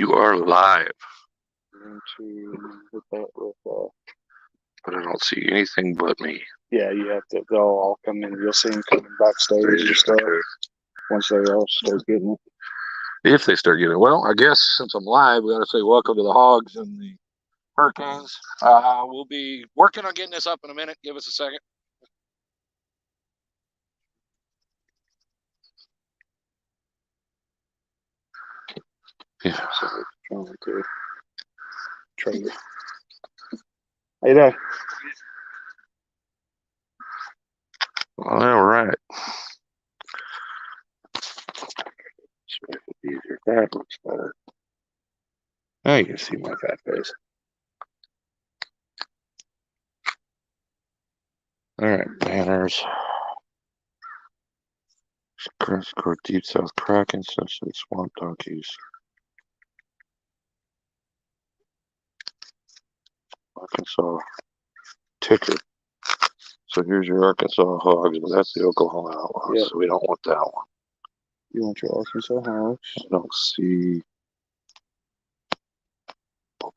You are live. Going to hit that with, but I don't see anything but me. yeah, you have to, they'll all come in. You'll see them coming backstage and stuff once they all start getting it. If they start getting it. Well, I guess since I'm live, we got to say welcome to the Hawgs and the Hurricanes. We'll be working on getting this up in a minute. Give us a second. Yeah. So trying to trade it. Hey there. All right. Make it easier. That looks better. Now you can see my fat face. All right, banners. Score Deep South Kraken, Sunset Swamp Donkeys. Arkansas ticker. So here's your Arkansas Hogs, but that's the Oklahoma Outlaws, yep. So we don't want that one. You want your Arkansas Hogs? I don't see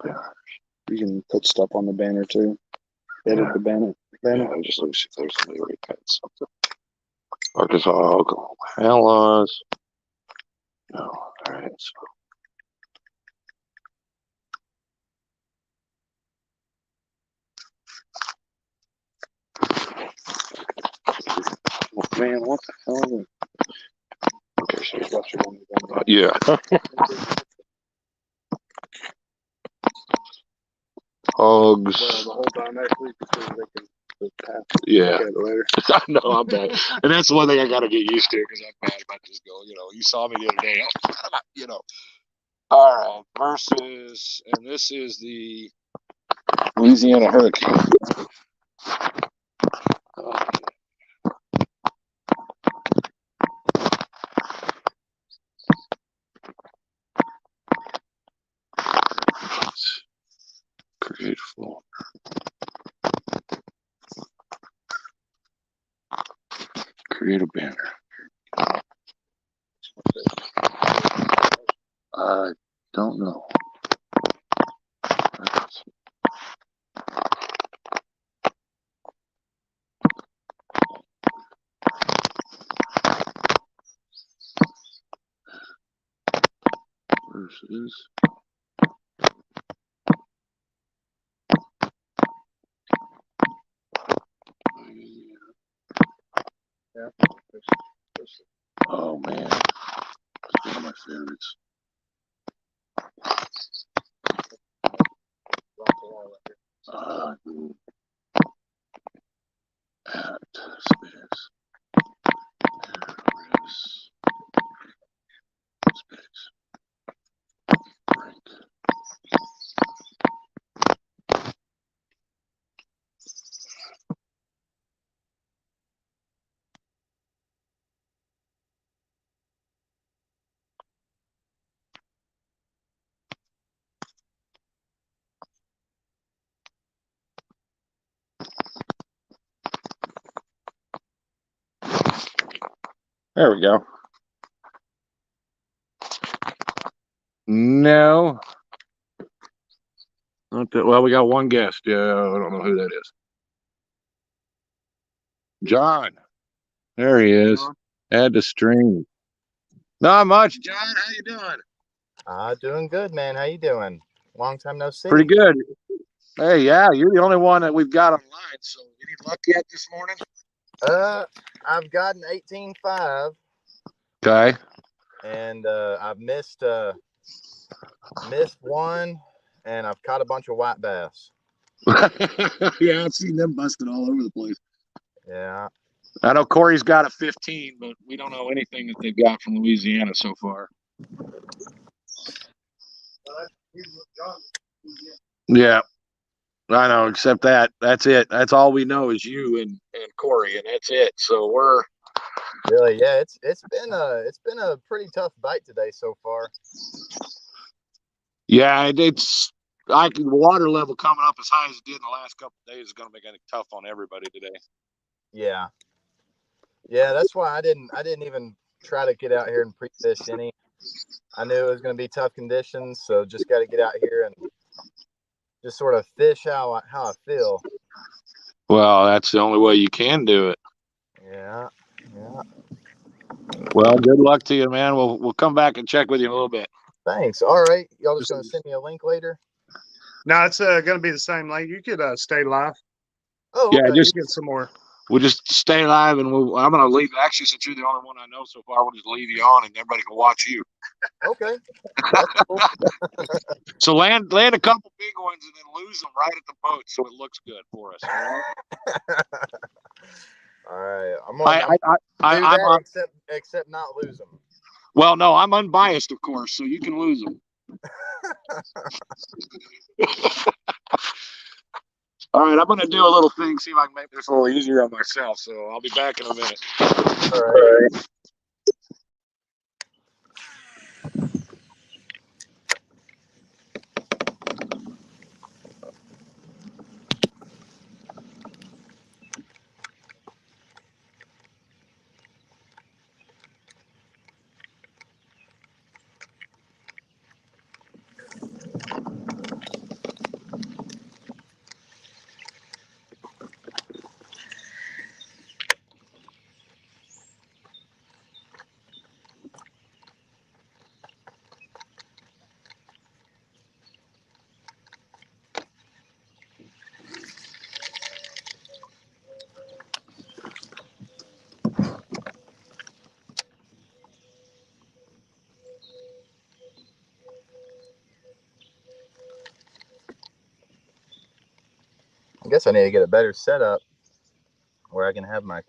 banners. You can put stuff on the banner too. Edit the banner. Yeah, just let me see if there's somebody already had something. Arkansas Oklahoma Outlaws. No, all right, so. Oh, man, what the hell is it? Okay, so you got your one. Yeah. Hogs. Well, the whole time actually, because they can pass. Yeah. Later. I know, I'm bad. And that's one thing I got to get used to because I'm bad about this go. You know, you saw me the other day. You know. All right. Versus, and this is the Louisiana Hurricane. Create full. Create a banner. I don't know. Versus. Yeah. Oh man, that's one of my favorites. At space. There is space. Break. There we go. No. Not that, well, we got one guest. Yeah, I don't know who that is. John. There he is. Add to stream. Not much. John, how you doing? Doing good, man. How you doing? Long time no see. Pretty good. Hey, yeah, you're the only one that we've got online. So, any luck yet this morning? I've got an 18.5. Okay. And I've missed one, and I've caught a bunch of white bass. Yeah, I've seen them busted all over the place. Yeah. I know Corey's got a 15, but we don't know anything that they've got from Louisiana so far. Yeah, I know. Except that's it. That's all we know is you and Corey, and that's it. So we're really, yeah. It's been a pretty tough bite today so far. Yeah, it's the water level coming up as high as it did in the last couple of days is going to make it tough on everybody today. Yeah, that's why I didn't even try to get out here and pre-fish any. I knew it was going to be tough conditions, so just got to get out here and just sort of fish how I feel. Well, that's the only way you can do it. Yeah. Well, good luck to you, man. We'll come back and check with you in a little bit. Thanks. All right. Y'all just going to send me a link later? No, it's going to be the same link. You could stay live. Oh, Yeah, okay. just get some more. We'll just stay live, and I'm going to leave. Actually, since you're the only one I know so far, we'll just leave you on, and everybody can watch you. Okay. That's cool. So land a couple big ones, and then lose them right at the boat, so it looks good for us. All right. I'm on. I'm on, except not lose them. Well, no, I'm unbiased, of course, so you can lose them. All right, I'm going to do a little thing, see if I can make this a little easier on myself. So I'll be back in a minute. All right. I guess I need to get a better setup where I can have my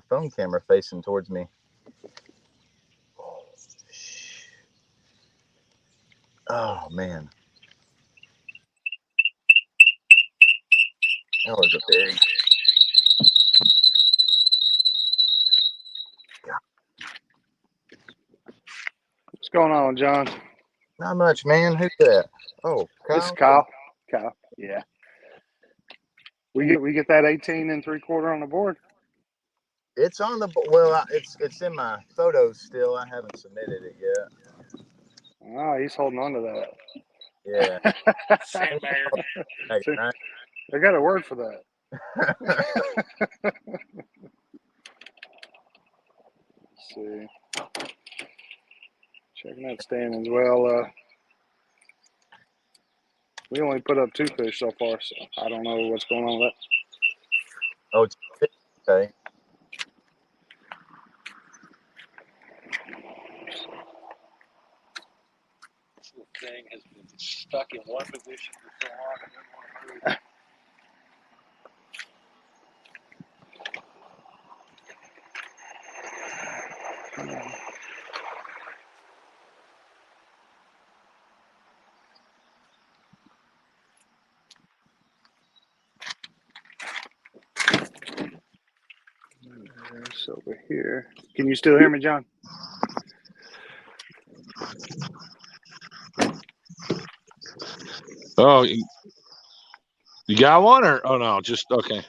phone camera facing towards me. Oh, man. That was a big. What's going on, John? Not much, man. Who's that? Oh, Kyle. This is Kyle. Kyle. Yeah. We get that 18 3/4 on the board. It's on the it's in my photos still. I haven't submitted it yet. Oh, he's holding on to that. Yeah. Sandbagger. Right? I got a word for that. Let's see. Checking that standings. Well, we only put up 2 fish so far, so I don't know what's going on with that. Oh, it's okay. This little thing has been stuck in one position for so long. I didn't want to move. It's over here. Can you still hear me, John? Oh, you got one or no? Just okay.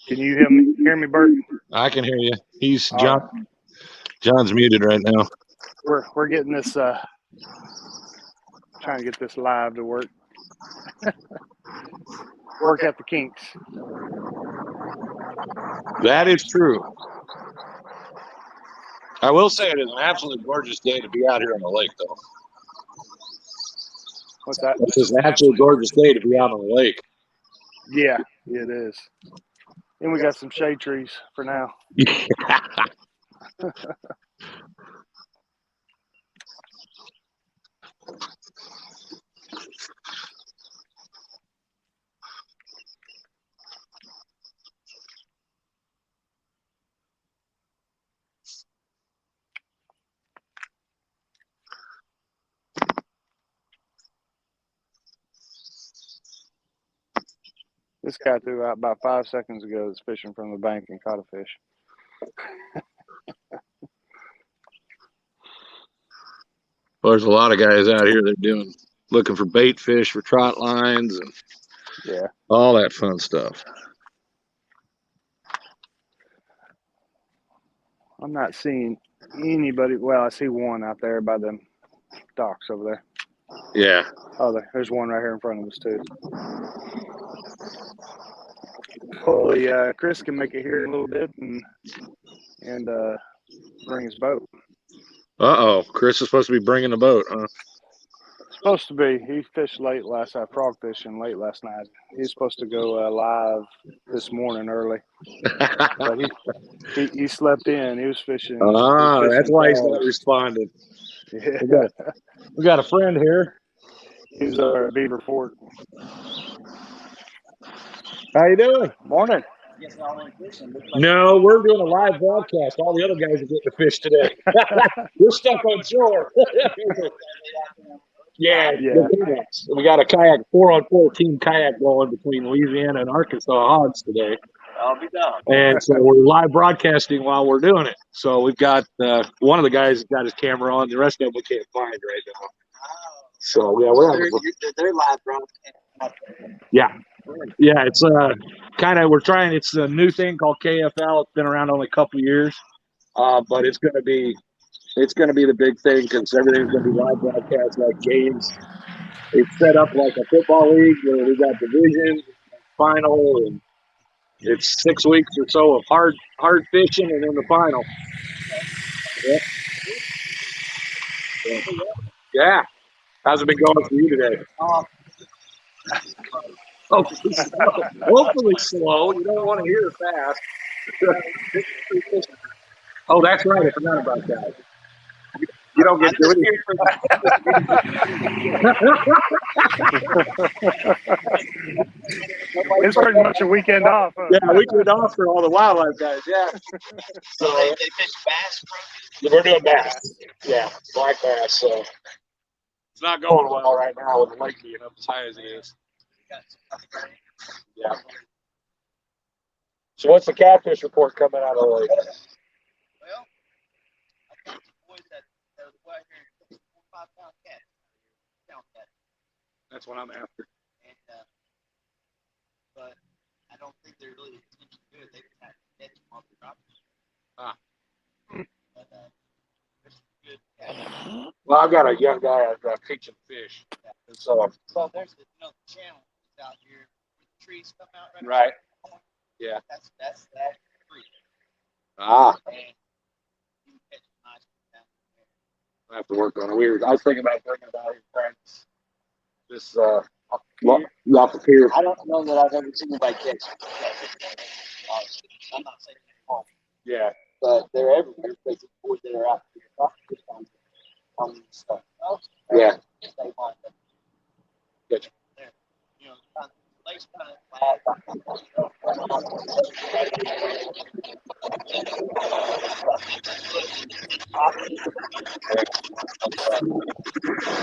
Can you hear me, Bert? I can hear you. He's All John. right. John's muted right now. We're getting this trying to get this live to work. Work out the kinks. That is true. I will say it is an absolutely gorgeous day to be out here on the lake, though. What's that? This is an absolutely gorgeous day to be out on the lake. Yeah, it is. And we got some shade trees for now. This guy threw out about 5 seconds ago that's fishing from the bank and caught a fish. Well, there's a lot of guys out here that are looking for bait fish for trot lines and all that fun stuff. I'm not seeing anybody. Well, I see one out there by the docks over there. Yeah. Oh, there's one right here in front of us too. Hopefully, Chris can make it here in a little bit and bring his boat. Uh-oh. Chris is supposed to be bringing the boat, huh? Supposed to be. He fished late last night, frog fishing late last night. He's supposed to go live this morning early, but he slept in. He was fishing. That's why he's not frogs. responding. Yeah, We got a friend here. he's over at Beaver Fort. How you doing? Morning. No, we're doing a live broadcast. All the other guys are getting to fish today. We're stuck on shore. Yeah. We got a 4-on-4 team kayak going between Louisiana and Arkansas Hawgs today. I'll be down. And so we're live broadcasting while we're doing it. So we've got one of the guys has got his camera on. The rest of them we can't find right now. So yeah, They're live broadcast. Yeah, it's we're trying. It's a new thing called KFL. It's been around only a couple years, but it's gonna be the big thing because everything's gonna be live broadcast like games. It's set up like a football league where we got division, final, and it's 6 weeks or so of hard fishing, and then the final. Yeah. How's it been going for you today? Hopefully slow. You don't want to hear fast. Oh, that's right. I forgot about that. You don't get to do It's pretty much a weekend off. Huh? Yeah, weekend off for all the wildlife guys. Yeah. So they fish bass. We're doing bass. Yeah, black bass. So it's not going well right now with the lake being up as high as it is. Yeah. So what's the catfish report coming out of the lake? Well, I got the boys that go out here and 4 or 5 pound cat. Count that. That's what I'm after. And but I don't think they're really good. They just have to catch them off the drop. But there's good cat. Well, I've got a young guy I've got teaching fish. And so there's the channel out here where the trees come out right. Yeah. That's that creek. Ah. And you can catch a nice one down there. I have to work on it. I was thinking about bringing it out here practice. This off the pier. I don't know that I've ever seen anybody catch it. I'm not saying it's wrong. Yeah. But they're everywhere. There's boys that are out here on stuff. Yeah. Stay on them. Gotcha. You know, the lake's kind of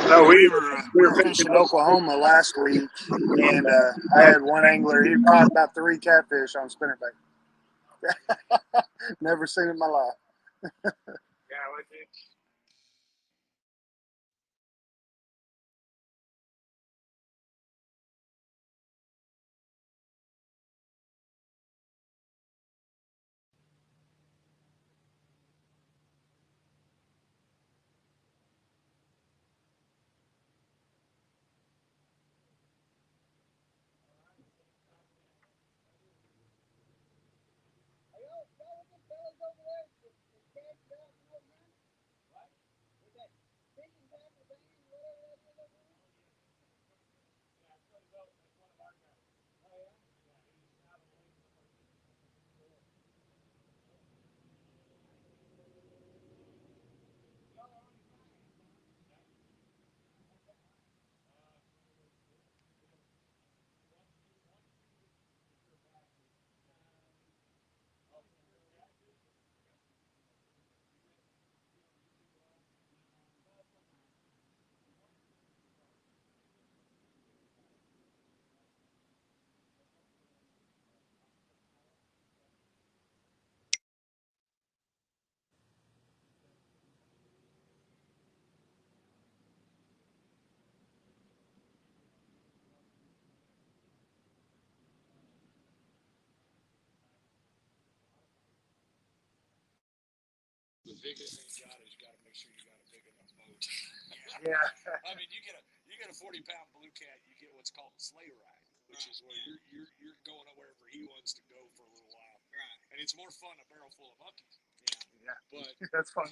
No, we were fishing Oklahoma last week, and I had one angler. He caught about 3 catfish on spinnerbait. Never seen it in my life. Yeah, The biggest thing, John, is you got to make sure you got a big enough boat. Yeah. I mean, you get a 40-pound blue cat, you get what's called a sleigh ride, which is where you're going wherever he wants to go for a little while. Right. And it's more fun a barrel full of monkeys. Yeah. But That's fun.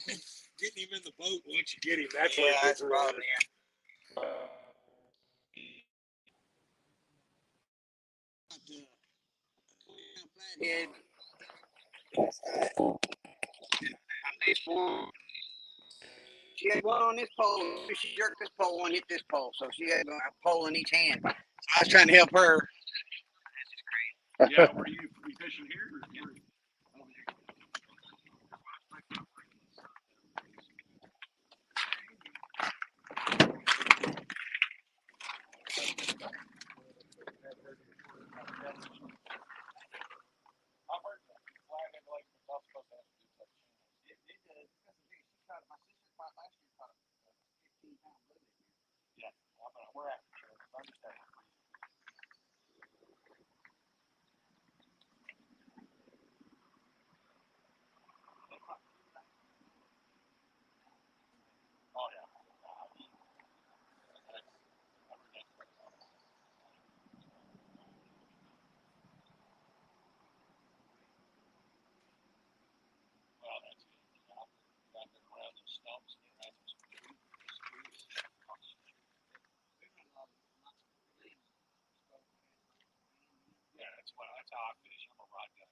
getting him in the boat once you get him, that's Yeah, what that's gets the problem. Flathead. She had one on this pole. She jerked this pole and hit this pole, so she had a pole in each hand. So I was trying to help her. Yeah, were you fishing here or here? Over here. I've heard that. Flathead Lake was not supposed to have to do such things. Yeah, we're at the church. I'm just having Oh, yeah. Well, that's it. Wrapping around those stumps and around those trees. Yeah, that's how I fish. I'm a rod guy.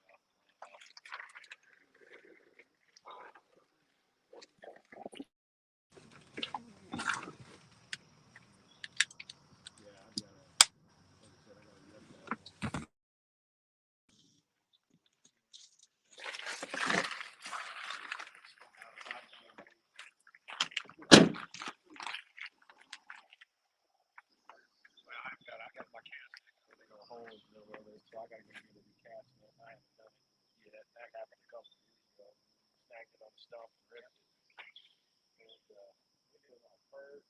I got my casting. They go hole in the middle of it, so I got to go get a new casting. I haven't done it yet. That happened a couple of years ago. Snagged it on the stump and ripped it. And we did it on bird.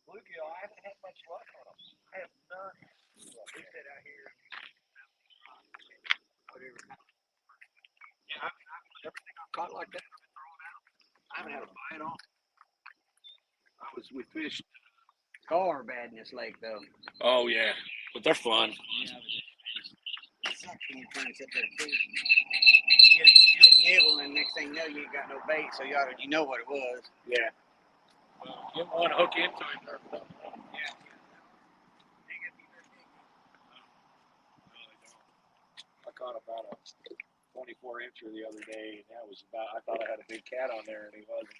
Bluegill, I haven't had much luck on them. I have none. They sit out here. Whatever. Yeah, everything I caught like that, I've been throwing out. I haven't had a bite on. We fished. Car bad in this lake, though. Oh yeah, but they're fun. Yeah, but it sucks when you're trying to sit there and fish. You get a nibble, and next thing you know, you ain't got no bait, so you know what it was. Yeah. Well, you don't want to hook into it. Yeah. I caught about a 24-incher the other day, and that was about. I thought I had a big cat on there, and he wasn't.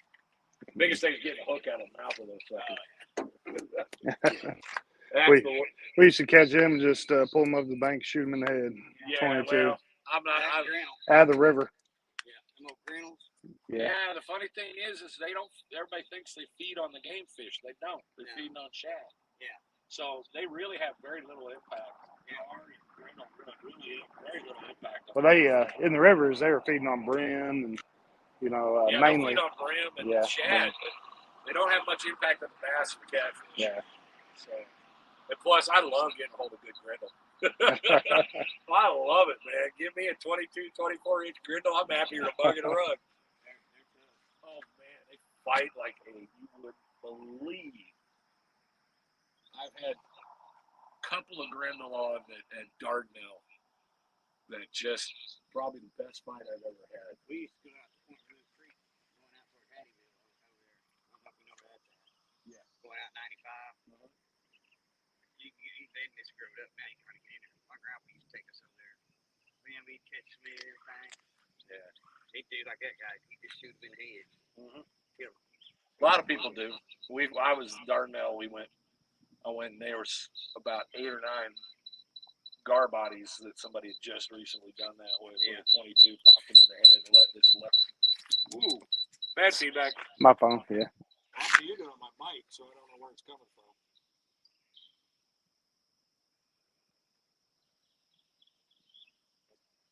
The biggest thing is getting a hook out of the mouth of those suckers. We used to catch him and just pull him up the bank, shoot him in the head. Yeah, 22. well, I'm not. Out of the river. Yeah, no grinnels. Yeah, the funny thing is they don't. Everybody thinks they feed on the game fish. They don't. They're feeding on shad. Yeah. So they really have very little impact. Really very little impact. Well, they in the rivers they were feeding on brim and mainly. They'll feed on brim and shad, but they don't have much impact on the bass and catfish. Yeah. So, and plus, I love getting a hold of good grindle. I love it, man. Give me a 22, 24-inch grindle. I'm happier than a bug in a rug. Oh, man. They fight like you would believe. I've had a couple of grindle on at Dardanelle that just probably the best fight I've ever had. We used to go out to Point Blue Creek, going out toward Hattieville over there. I don't know if you know where that's at. Yeah. Going out 95. You can get anything that's screwed up now. You can hardly get in there. My grandpa used to take us over there. Man, we'd catch some and everything. Yeah. He'd do like that guy. He'd just shoot him in the head. Mm-hmm. A lot of people do. I was in Dardanelle. I went, and there was about 8 or 9 gar bodies that somebody had just recently done that with. Yeah. With a 22 popped them in the head and let this left. Ooh, bad feedback. My phone, yeah. Actually, you're on my mic, so I don't know where it's coming from.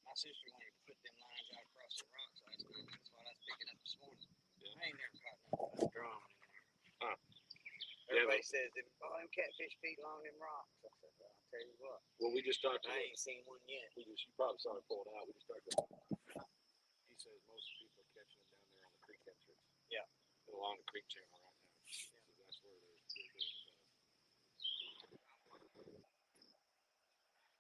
My sister wanted to put them lines out across the rocks last night. That's what I was picking up this morning. Yeah. I ain't never caught nothing drum in there. Huh. Everybody says, them catfish feed along them rocks. I said, well, I'll tell you what. Well, we just talked to I ain't seen one yet. You probably saw it pulling out. We just talked to him. He says most people are catching them down there on the creek. along the creek channel right now. So that's where they're doing the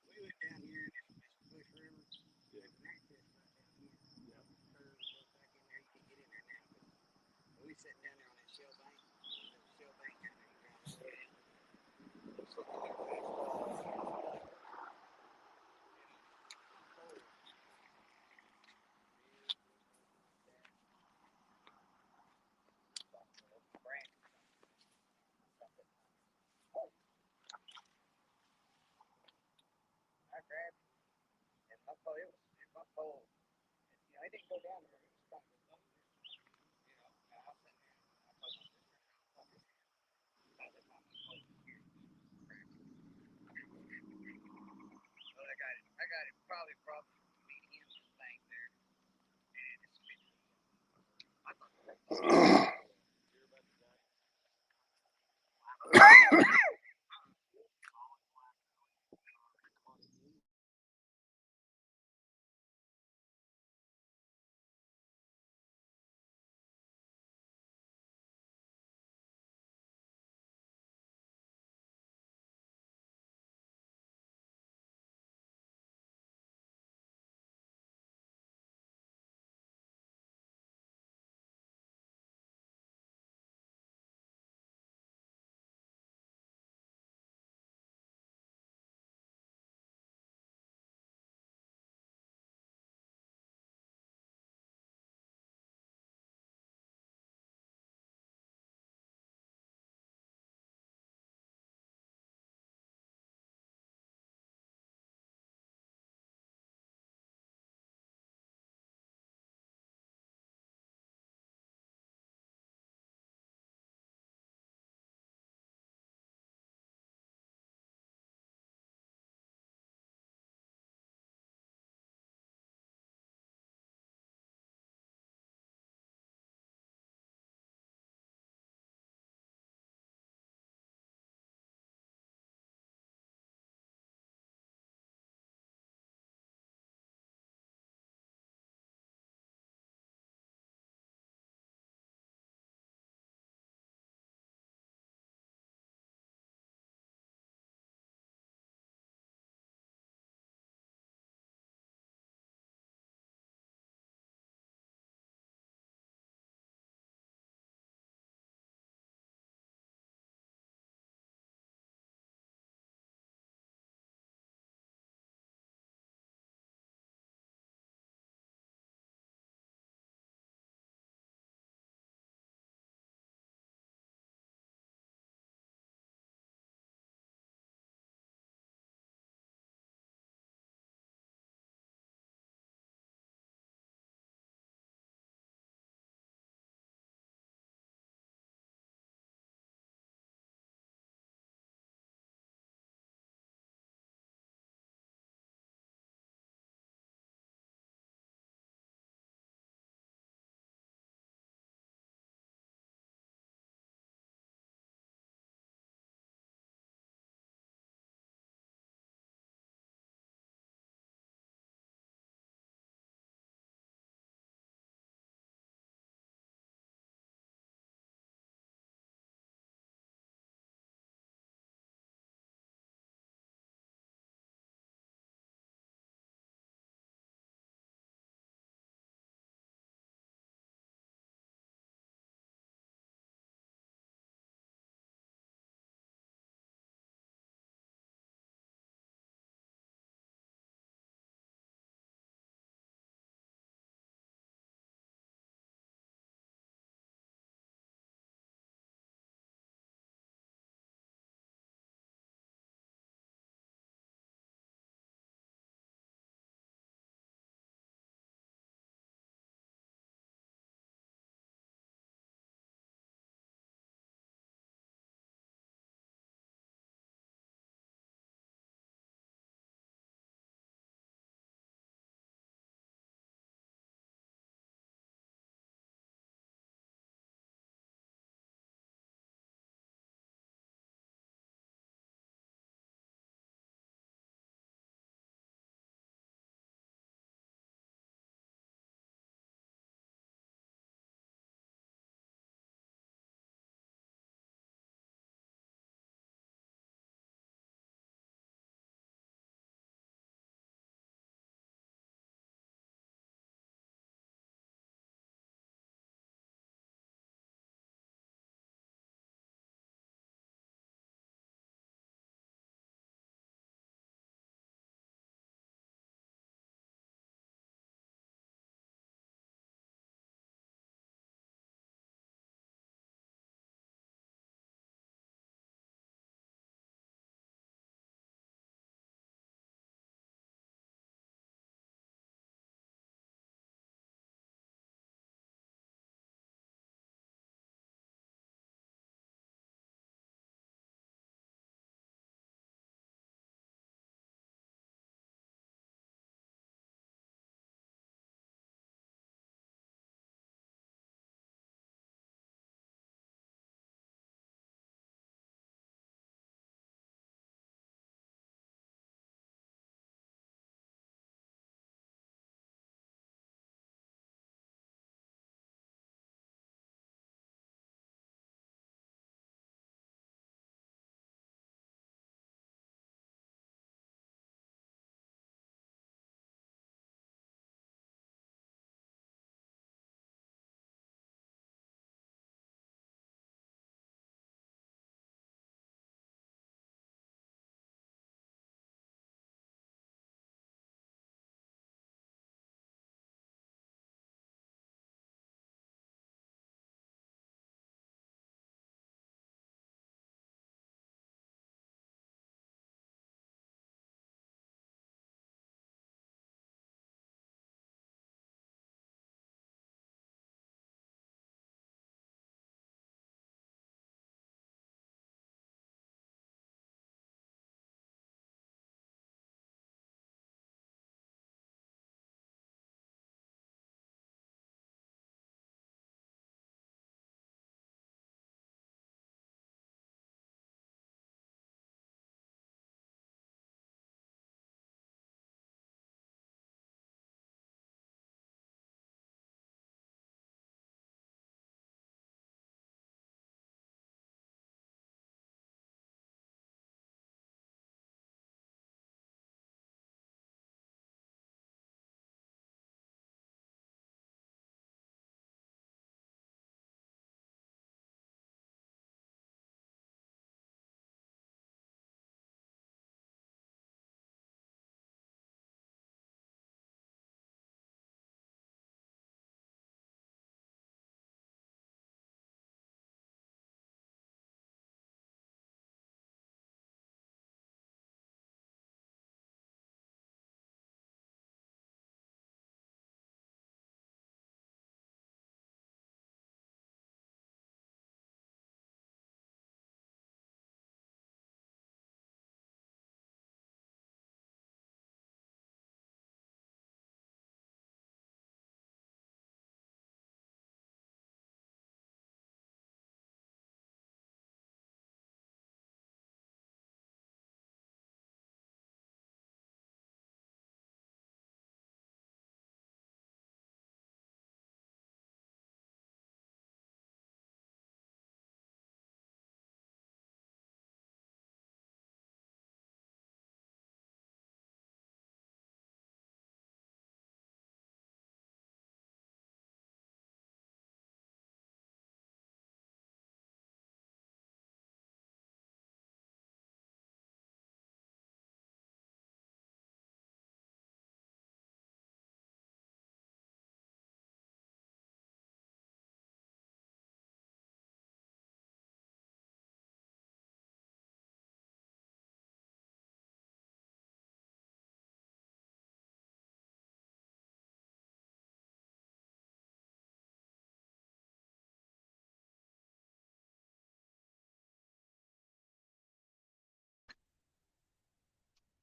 We went down here in this Bush River. Yeah. And there's this right down here. Yeah. Curve goes back in there. You can get in there now. But we sitting down there on that shell bank. There's a shell bank down there. You drive all the way down. I grabbed it, and my pole, it didn't go down there. It was stuck. And I was sitting there, and I told my sister, I said, "Mom, my pole is here." So I got it probably me and him just bank there, and it just spit me. I thought.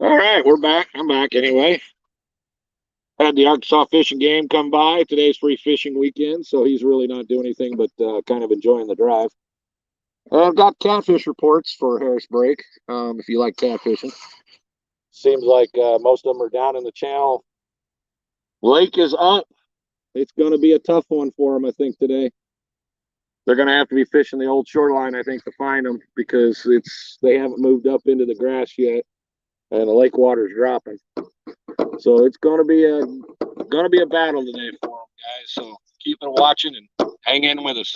All right, we're back. I'm back anyway. Had the Arkansas fishing game come by. Today's free fishing weekend, so he's really not doing anything but kind of enjoying the drive. I've got catfish reports for Harris Break. If you like catfishing, seems like most of them are down in the channel. Lake is up. It's going to be a tough one for them, I think, today. They're going to have to be fishing the old shoreline, I think, to find them because they haven't moved up into the grass yet, and the lake water's dropping. So it's going to be a battle today for them, guys. So keep on watching and hang in with us.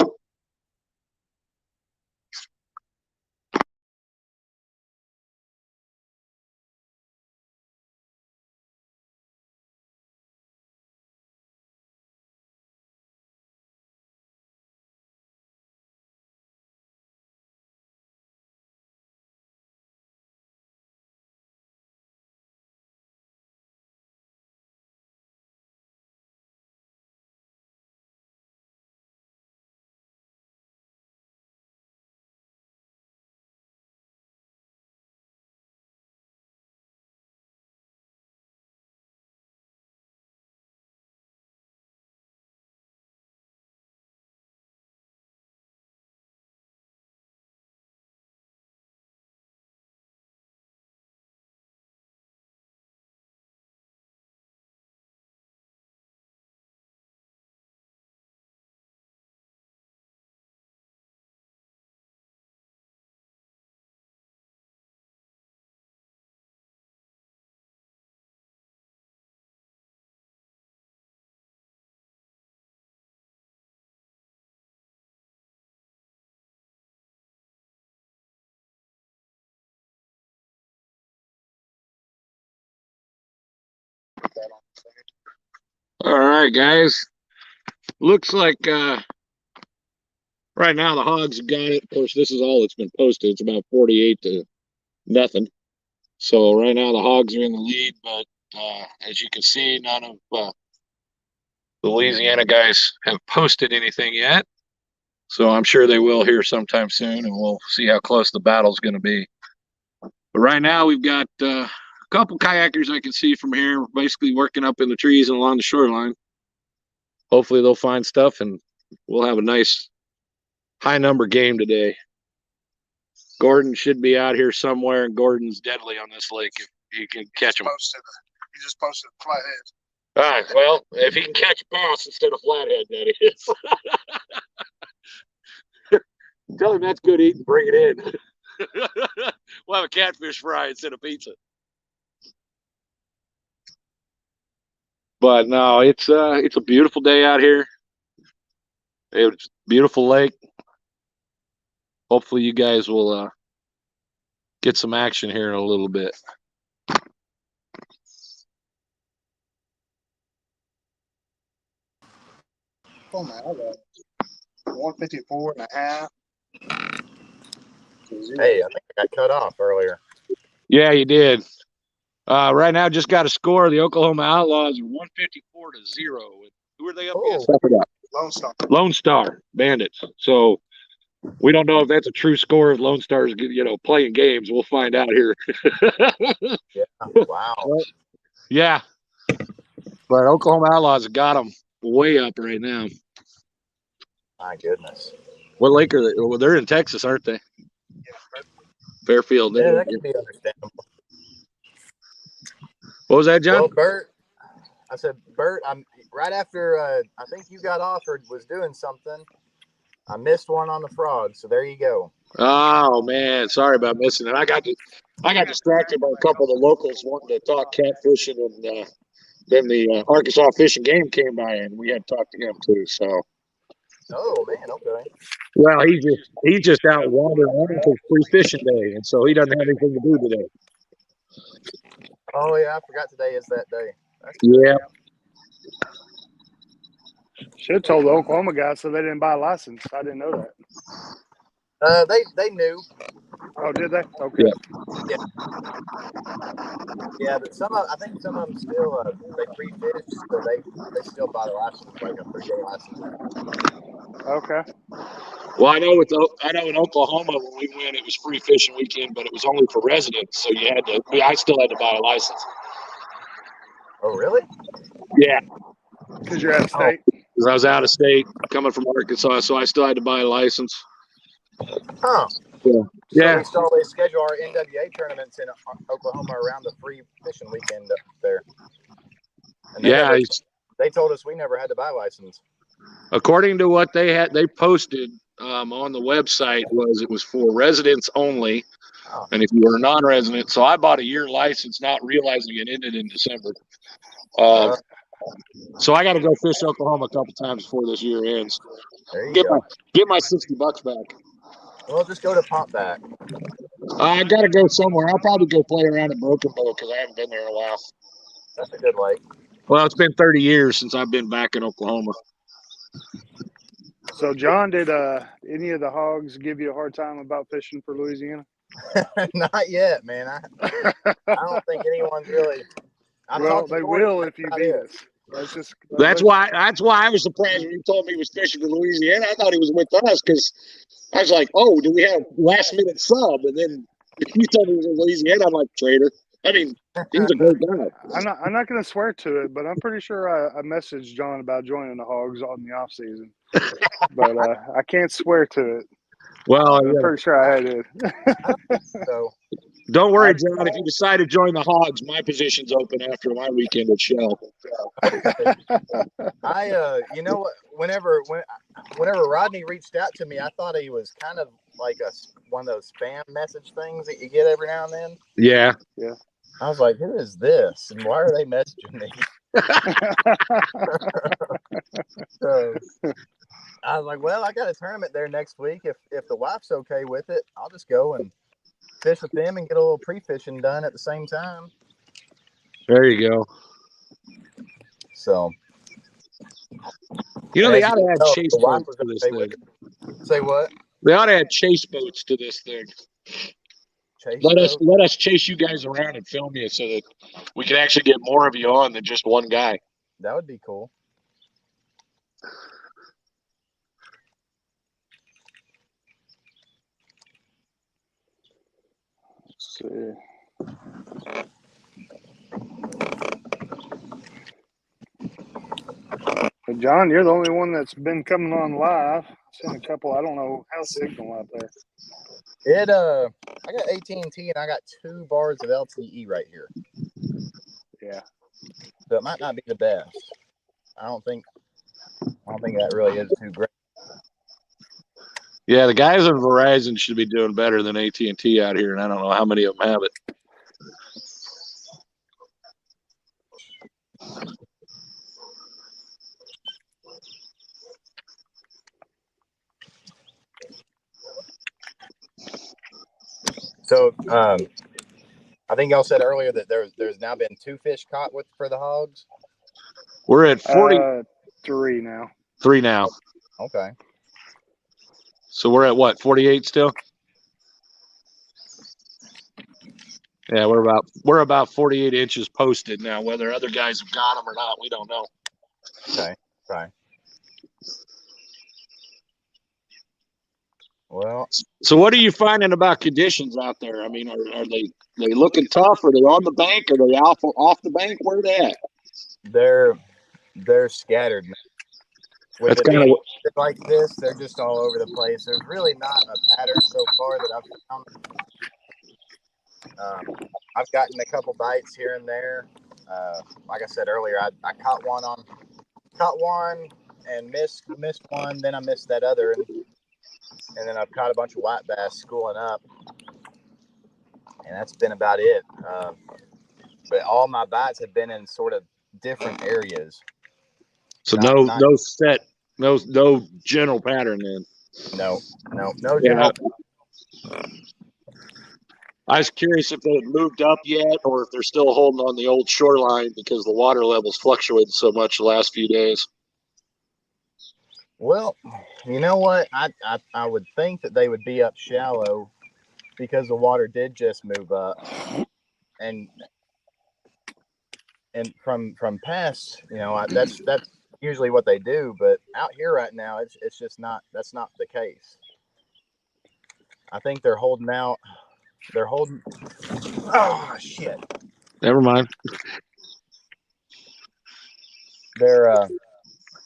All right, guys. Looks like right now the Hogs got it. Of course, this is all that's been posted. It's about 48-0. So right now the Hogs are in the lead, but as you can see, none of the Louisiana guys have posted anything yet. So I'm sure they will here sometime soon, and we'll see how close the battle's going to be. But right now we've got a couple kayakers I can see from here, basically working up in the trees and along the shoreline. Hopefully they'll find stuff, and we'll have a nice high number game today. Gordon should be out here somewhere, and Gordon's deadly on this lake if he can catch him. He just posted a flathead. All right, well, if he can catch a bass instead of flathead, that is. Tell him that's good eating, bring it in. We'll have a catfish fry instead of pizza. But no, it's a beautiful day out here. It's a beautiful lake. Hopefully you guys will get some action here in a little bit. Oh man, I got 154.5. Hey, I think I got cut off earlier. Yeah, you did. Right now, just got a score. The Oklahoma Outlaws are 154-0. Who are they up against? Lone Star. Lone Star Bandits. So we don't know if that's a true score of Lone Stars, playing games. We'll find out here. Yeah. Wow. Yeah. But Oklahoma Outlaws have got them way up right now. My goodness. What lake are they? Well, they're in Texas, aren't they? Yeah. Fairfield. Yeah, that can be understandable. What was that, John? Well, Bert, I said, Bert, I'm right after I think you got offered was doing something. I missed one on the frog, so there you go. Oh man, sorry about missing it. I got distracted by a couple of the locals wanting to talk catfishing, and then the Arkansas fishing game came by, and we had to talk to him too. So. Oh man, okay. Well, he's just out wandering around for free fishing day, and so he doesn't have anything to do today. Oh yeah, I forgot today is that day. Yeah. Should have told the Oklahoma guys so they didn't buy a license. I didn't know that. They knew. Oh, did they? Okay. Yeah, but I think some of them still they pre-fish, so they still buy the license, like a 3-day license. Okay. Well, I know in Oklahoma when we went, it was free fishing weekend, but it was only for residents, so you had to. I still had to buy a license. Oh, really? Yeah, Because you're out of state. because I was out of state, coming from Arkansas, so I still had to buy a license. Huh. Yeah. So Yeah. we saw they schedule our NWA tournaments in Oklahoma around the free fishing weekend up there. And Yeah. they told us we never had to buy a license. According to what they posted on the website, it was for residents only, Oh. and if you were a non-resident, so I bought a year license, not realizing it ended in December. So I got to go fish Oklahoma a couple times before this year ends. There you go. Get my $60 back. Well, just go to Pompback. I got to go somewhere. I'll probably go play around at Broken Bow because I haven't been there in a while. That's a good lake. Well, it's been 30 years since I've been back in Oklahoma. So, John, did any of the hogs give you a hard time about fishing for Louisiana? Not yet, man. I don't think anyone's really. Well, they will if you beat us. That's why I was surprised when you told me he was fishing for Louisiana. I thought he was with us because I was like, oh, do we have last minute sub? And then you told me he was in Louisiana. I'm like, traitor. I mean, he's a great guy. I'm not going to swear to it, but I'm pretty sure I messaged John about joining the Hogs on the off season. But I can't swear to it. Well, I'm pretty sure I did. So don't worry, John. If you decide to join the Hogs, my position's open after my weekend at Shell. You know what? Whenever Rodney reached out to me, I thought he was kind of like one of those spam message things that you get every now and then. Yeah. I was like, who is this? And why are they messaging me? So I was like, well, I got a tournament there next week. If the wife's okay with it, I'll just go and fish with them and get a little pre-fishing done at the same time. There you go. So, you know, they ought to add chase boats to this thing. Say what? They ought to add chase boats to this thing. Let us chase you guys around and film you so that we can actually get more of you on than just one guy. That would be cool. Let's see. John, you're the only one that's been coming on live. I've seen a couple. I don't know how's signal out there. I got AT&T and I got 2 bars of LTE right here. Yeah. So it might not be the best. I don't think that really is too great. Yeah, the guys on Verizon should be doing better than AT&T out here, and I don't know how many of them have it. So I think y'all said earlier that there's now been 2 fish caught for the hogs. We're at 43 now. 3 now. Okay. So we're at what, 48 still? Yeah, we're about 48 inches posted now. Whether other guys have got them or not, we don't know. Okay. Well, so what are you finding about conditions out there? I mean, are they looking tough? Are they on the bank? Are they off the bank? Where are they at? They're scattered. With it being like this, they're just all over the place. There's really not a pattern so far that I've found. I've gotten a couple bites here and there. Like I said earlier, I caught one and missed one. Then I missed that other, and then I've caught a bunch of white bass schooling up, and that's been about it. But all my bites have been in sort of different areas. So no general pattern then. No general. I was curious if they had moved up yet, or if they're still holding on the old shoreline because the water levels fluctuated so much the last few days. Well, you know what? I would think that they would be up shallow because the water did just move up, and from past, that's usually what they do. But out here right now, it's just not. That's not the case. I think they're holding out. They're holding. Oh shit! Never mind. They're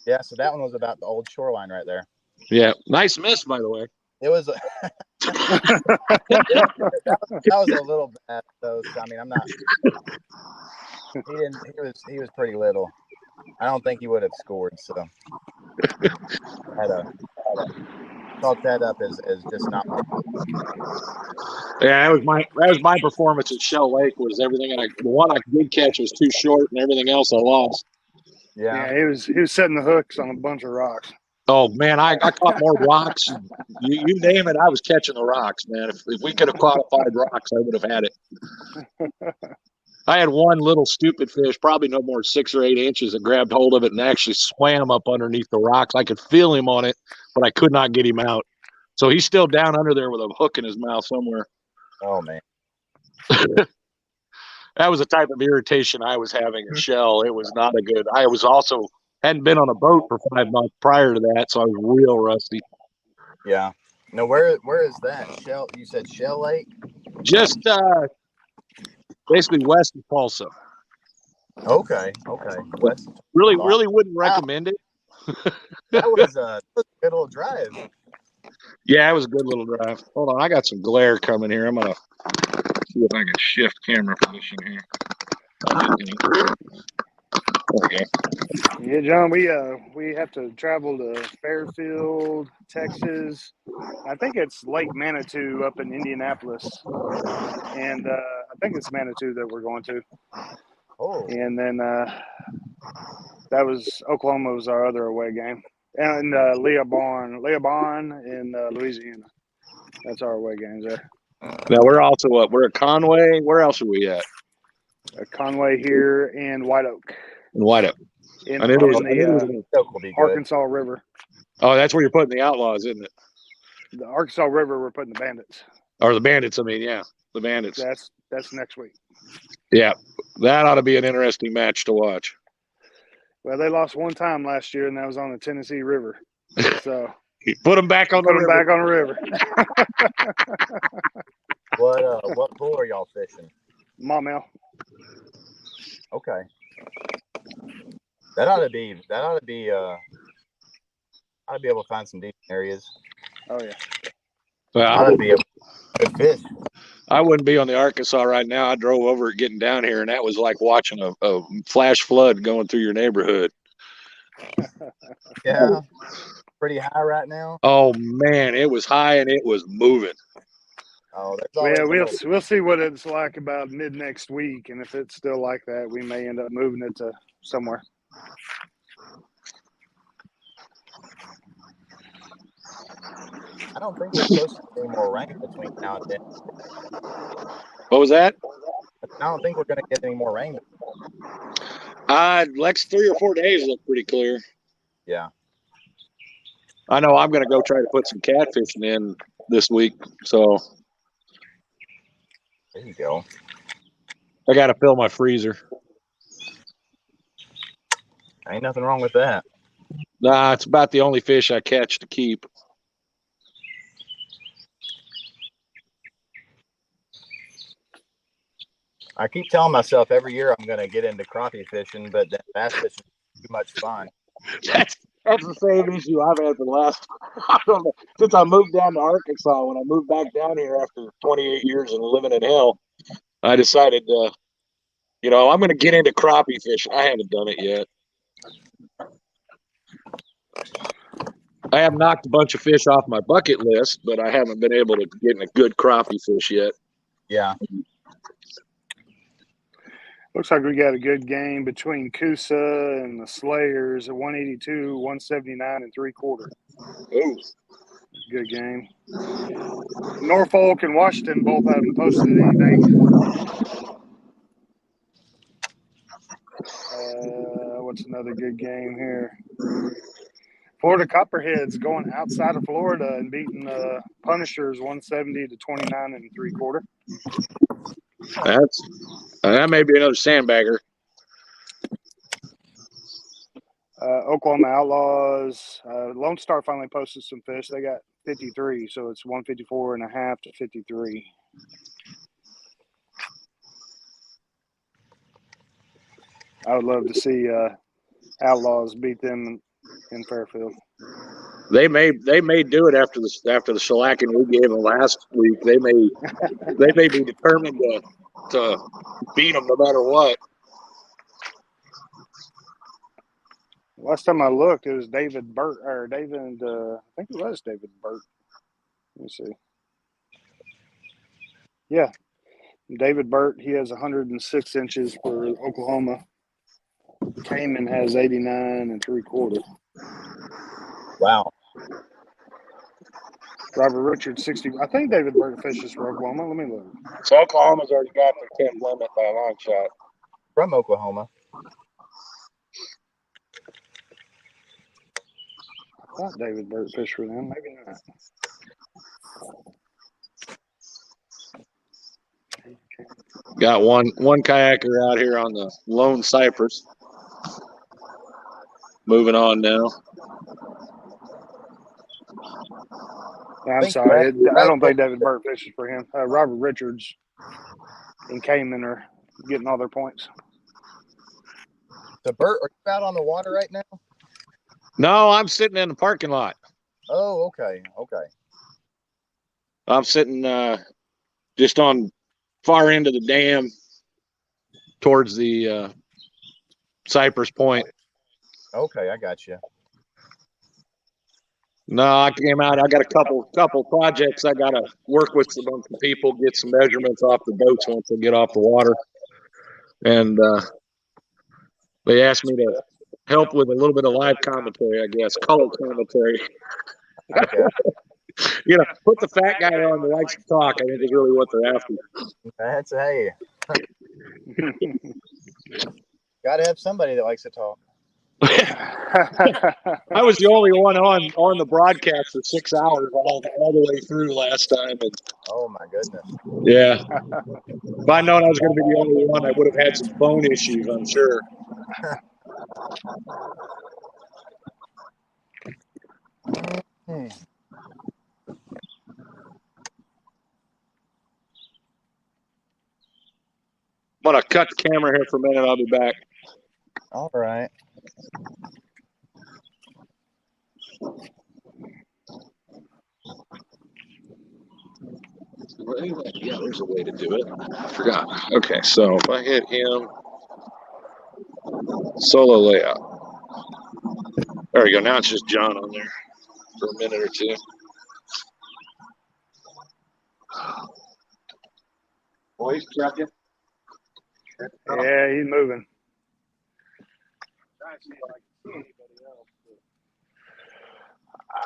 yeah. So that one was about the old shoreline right there. Yeah, nice miss, by the way. It was. that was a little bad though. So, I mean, I'm not. He didn't. He was pretty little. I don't think he would have scored. So I had to chalk that up as just not. Yeah, that was my performance at Shell Lake. Was everything the one I did catch was too short, and everything else I lost. Yeah. Yeah, he was setting the hooks on a bunch of rocks. Oh man, I caught more rocks. You name it, I was catching the rocks, man. If we could have qualified rocks, I would have had it. I had one little stupid fish, probably no more than 6 or 8 inches, that grabbed hold of it and actually swam up underneath the rocks. I could feel him on it, but I could not get him out. So he's still down under there with a hook in his mouth somewhere. Oh man. That was the type of irritation I was having at Shell. It was not a good. I was also hadn't been on a boat for 5 months prior to that, so I was real rusty. Yeah. Now where is that? Shell? You said Shell Lake? Just basically west of Tulsa. Okay. West. Really wouldn't recommend it. That was a good little drive. Yeah, it was a good little drive. Hold on, I got some glare coming here. I'm gonna see if I can shift camera position here. Okay. Yeah, John, we have to travel to Fairfield, Texas. I think it's Lake Manitou up in Indianapolis, and I think it's Manitou that we're going to. Oh. And then that was Oklahoma was our other away game, and Leobarn in Louisiana. That's our away games there. Now we're also up. We're at Conway. Where else are we at? Conway here and White Oak. In White Oak. In I knew there was, the Stoke will be good. Arkansas River. oh, that's where you're putting the outlaws, isn't it? The Arkansas River, we're putting the bandits. Or the bandits, I mean, yeah. The bandits. That's next week. Yeah. That ought to be an interesting match to watch. Well, they lost one time last year, and that was on the Tennessee River. So Put them back on the river. back on the river. What pool are y'all fishing? Maumelle. Okay. That ought to be I'd be able to find some decent areas. Oh yeah. Well, I'd be able to good fish. I wouldn't be on the Arkansas right now. I drove over it getting down here, and that was like watching a flash flood going through your neighborhood. Yeah. Pretty high right now. Oh man, it was high and it was moving. Oh, there's always We'll see what it's like about mid next week, and if it's still like that, we may end up moving it to somewhere. I don't think we're supposed to get any more rain between now and then. What was that? I don't think we're going to get any more rain. Next 3 or 4 days look pretty clear. Yeah. I know I'm going to go try to put some catfishing in this week, so There you go. I got to fill my freezer. Ain't nothing wrong with that. Nah, it's about the only fish I catch to keep. I keep telling myself every year I'm going to get into crappie fishing, but then bass fishing is too much fun. That's the same issue I've had for the last, I don't know, since I moved down to Arkansas. When I moved back down here after 28 years and living in hell, I decided, I'm going to get into crappie fishing. I haven't done it yet. I have knocked a bunch of fish off my bucket list, but I haven't been able to get in a good crappie fish yet. Yeah. Looks like we got a good game between Coosa and the Slayers at 182, 179 and 3/4. Ooh. Good game. Norfolk and Washington both haven't posted anything. What's another good game here? Florida Copperheads going outside of Florida and beating the Punishers 170 to 29 and 3/4. That may be another sandbagger. Oklahoma Outlaws. Lone Star finally posted some fish. They got 53, so it's 154 and a half to 53. I would love to see Outlaws beat them in Fairfield. They may do it after the shellacking we gave them last week. They may be determined to beat them no matter what. Last time I looked, it was David Burt or David. I think it was David Burt. Let me see. Yeah, David Burt. He has 106 inches for Oklahoma. Cayman has 89 3/4. Wow. Robert Richards 60. I think David Burt fishes for Oklahoma. Let me look. So Oklahoma's already got their 10 limit by a long shot. From Oklahoma. I thought David Burt fished for them. Maybe not. Got one kayaker out here on the Lone Cypress. Moving on now. I'm sorry. I don't think David Burt fishes for him. Robert Richards and Cayman are getting all their points. So, Bert, are you out on the water right now? No, I'm sitting in the parking lot. Oh, okay. Okay. I'm sitting just on far end of the dam towards the Cypress Point. Okay, I got you. No, I came out. I got a couple projects. I got to work with some bunch of people, get some measurements off the boats once they get off the water. And they asked me to help with a little bit of live commentary, I guess, color commentary. Okay. You know, put the fat guy on that likes to talk, I think is really what they're after. That's hey. Got to have somebody that likes to talk. I was the only one on the broadcast for 6 hours all the way through last time. And, Oh my goodness. yeah. If I'd known I was going to be the only one, I would have had some phone issues, I'm sure. I'm going to cut the camera here for a minute. I'll be back. All right. Yeah, there's a way to do it. I forgot. Okay, so if I hit him, solo layout. There we go. Now it's just John on there for a minute or two. Boys, checking. Yeah, he's moving.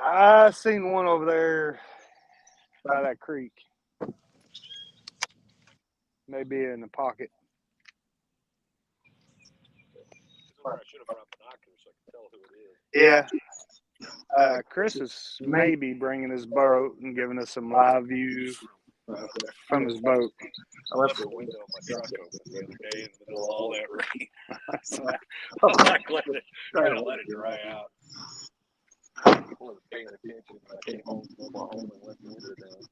I seen one over there by that creek. Maybe in the pocket. I should have brought binoculars so I could tell who it is. Yeah. Chris is maybe bringing his boat and giving us some live view from his boat. I left the window of my truck open the other day in the middle of all that rain. So I'm like trying to let it dry out. I wasn't paying attention when I came home from Oklahoma and left the window down.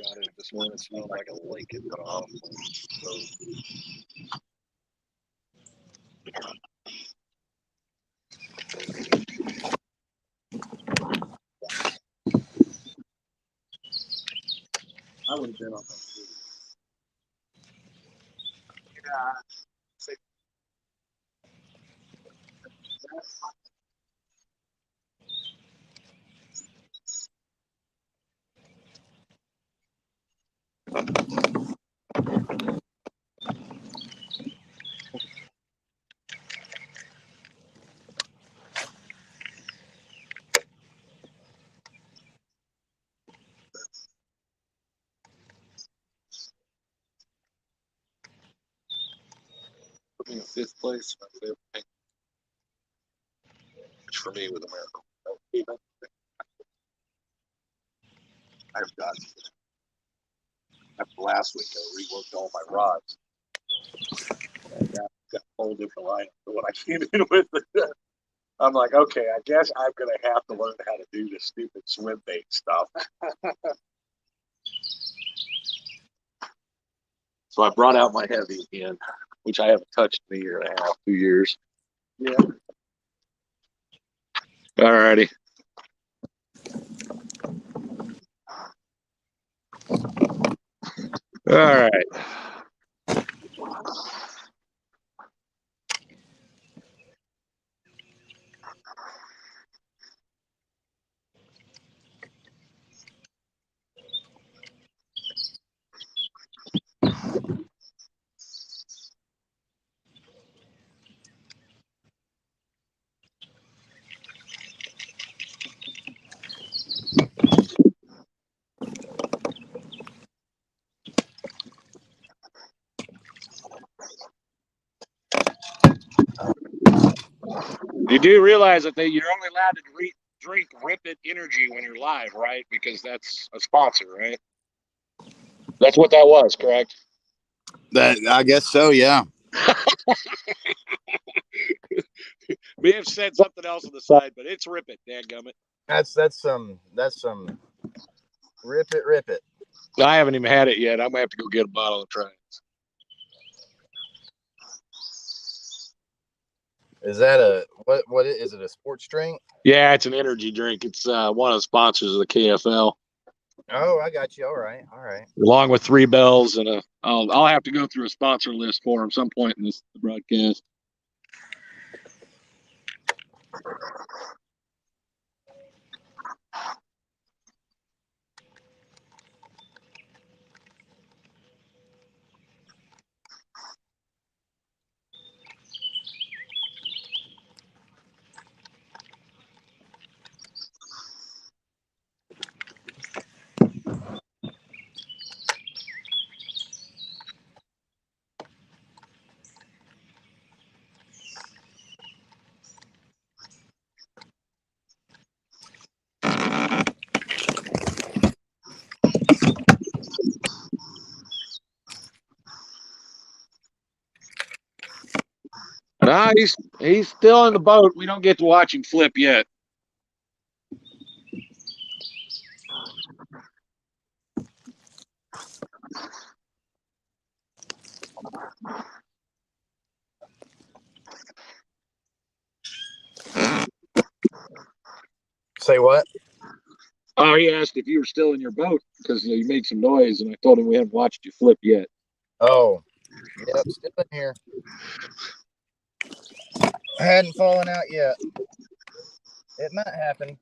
Got it this morning. It smelled like a lake had been off. So, I would have been on that. Put me in fifth place. My favorite thing. Which for me was a miracle. I've got after last week I reworked all my rods. And got a whole different line for what I came in with. I'm like, okay, I guess I'm gonna have to learn how to do this stupid swim bait stuff. So I brought out my heavy again, which I haven't touched in a year and a half, 2 years. Yeah. All righty. All right. You do realize that you're only allowed to drink Ripid Energy when you're live, right? Because that's a sponsor, right? That's what that was, correct? That I guess so. Yeah. May have said something else on the side, but it's Ripid, dadgummit. That's some rip it. I haven't even had it yet. I'm gonna have to go get a bottle and try it. Is that a what is it, a sports drink? Yeah, it's an energy drink. It's one of the sponsors of the KFL. Oh, I got you. All right. Along with 3 bells and I'll have to go through a sponsor list for them some point in this broadcast. Nah, he's still in the boat. We don't get to watch him flip yet. Say what? Oh, he asked if you were still in your boat because you made some noise, and I told him we haven't watched you flip yet. Oh, yep, still in here. I hadn't fallen out yet. It might happen.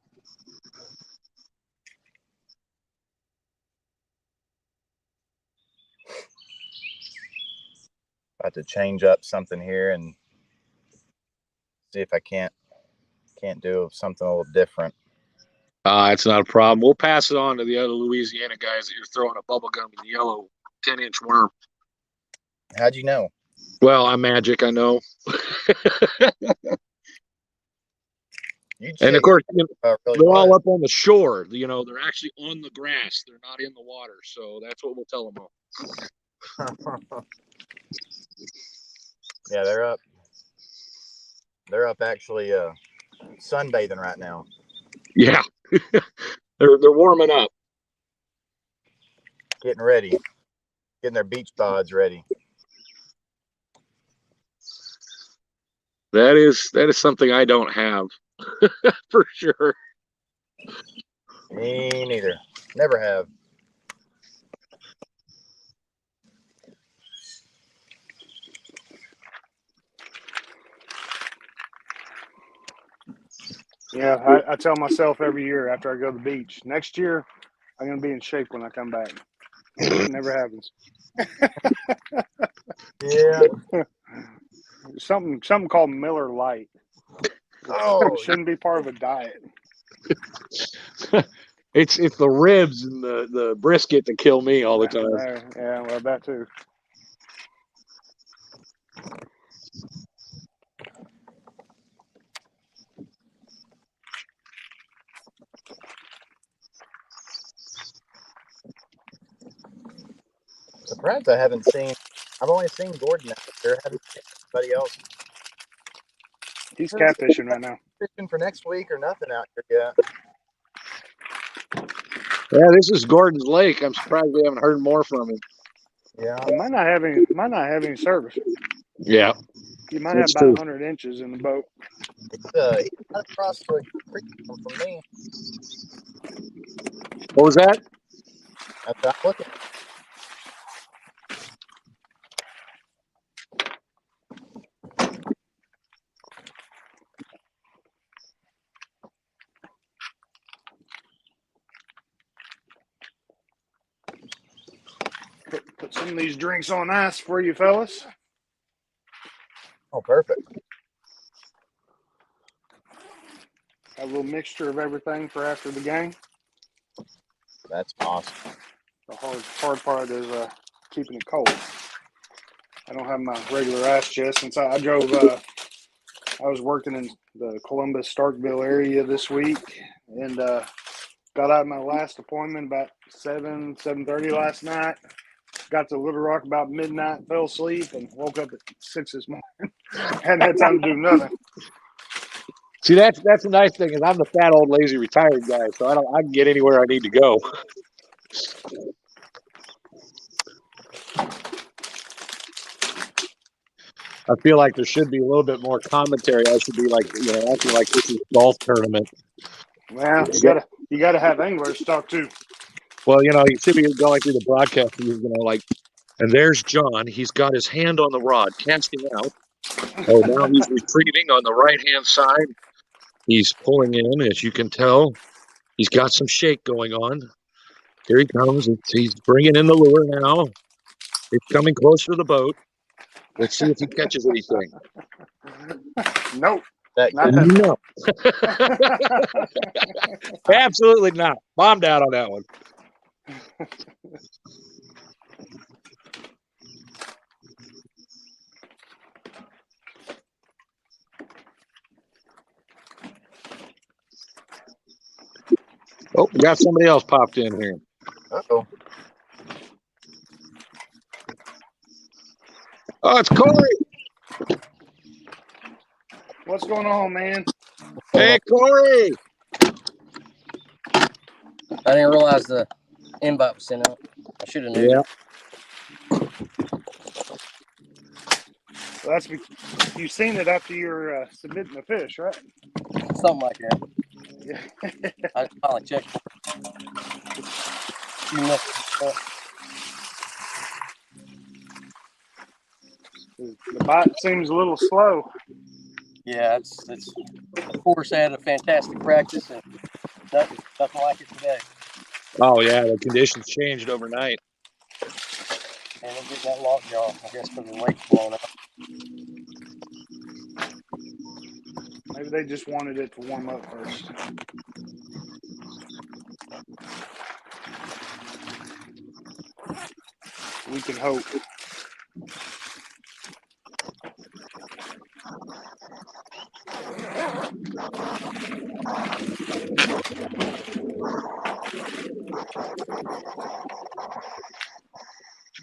About to change up something here and see if I can't do something a little different. It's not a problem. We'll pass it on to the other Louisiana guys that you're throwing a bubble gum in the yellow 10-inch worm. How'd you know? Well, I'm magic, I know. And of course, really they're all up on the shore. They're actually on the grass. They're not in the water. So that's what we'll tell them all. Yeah, they're up. They're up actually sunbathing right now. Yeah. They're warming up. Getting ready. Getting their beach pods ready. That is something I don't have. For sure. Me neither. Never have. Yeah, I tell myself every year after I go to the beach, next year I'm going to be in shape when I come back. It never happens. Yeah. Something called Miller Lite. Oh, Shouldn't be part of a diet. It's the ribs and the brisket that kill me all the time. Yeah, well, that too. surprised I haven't seen. I've only seen Gordon out there. I haven't seen anybody else. He's catfishing right now. fishing for next week or nothing out here yet. Yeah, this is Gordon's Lake. I'm surprised we haven't heard more from him. Yeah. It might not have any service. Yeah, You might that's have about true. 100 inches in the boat. He's right across the creek from me. What was that? That's what I'm looking. Put some of these drinks on ice for you fellas. Oh, perfect. Got a little mixture of everything for after the game. That's awesome. The hard part is keeping it cold. I don't have my regular ice chest since I drove. I was working in the Columbus Starkville area this week, and got out of my last appointment about 7:30 last night. Got to Little Rock about midnight, fell asleep, and woke up at 6 this morning. Hadn't had time to do nothing. See, that's the nice thing is I'm the fat old lazy retired guy, so I can get anywhere I need to go. I feel like there should be a little bit more commentary. I should be like, acting like this is a golf tournament. Well, you gotta have anglers talk to. Well, you should be going through the broadcast. Like, and there's John. He's got his hand on the rod, casting out. Oh, now he's retrieving on the right-hand side. He's pulling in, as you can tell. He's got some shake going on. Here he comes. He's bringing in the lure now. It's coming closer to the boat. Let's see if he catches anything. Nope. No. Absolutely not. Bombed out on that one. Oh, we got somebody else popped in here. Uh-oh. Oh, it's Corey. What's going on, man? Hey, Corey. I didn't realize the invite was sent out. I should have known. Yeah. Well, that's you've seen it after you're submitting the fish, right? Something like that. Yeah. I finally checked. The bite seems a little slow. Yeah, it's of course had a fantastic practice and nothing like it today. Oh yeah, the conditions changed overnight. And we'll get that lockjaw, I guess, because the lake's blown up. Maybe they just wanted it to warm up first. We can hope.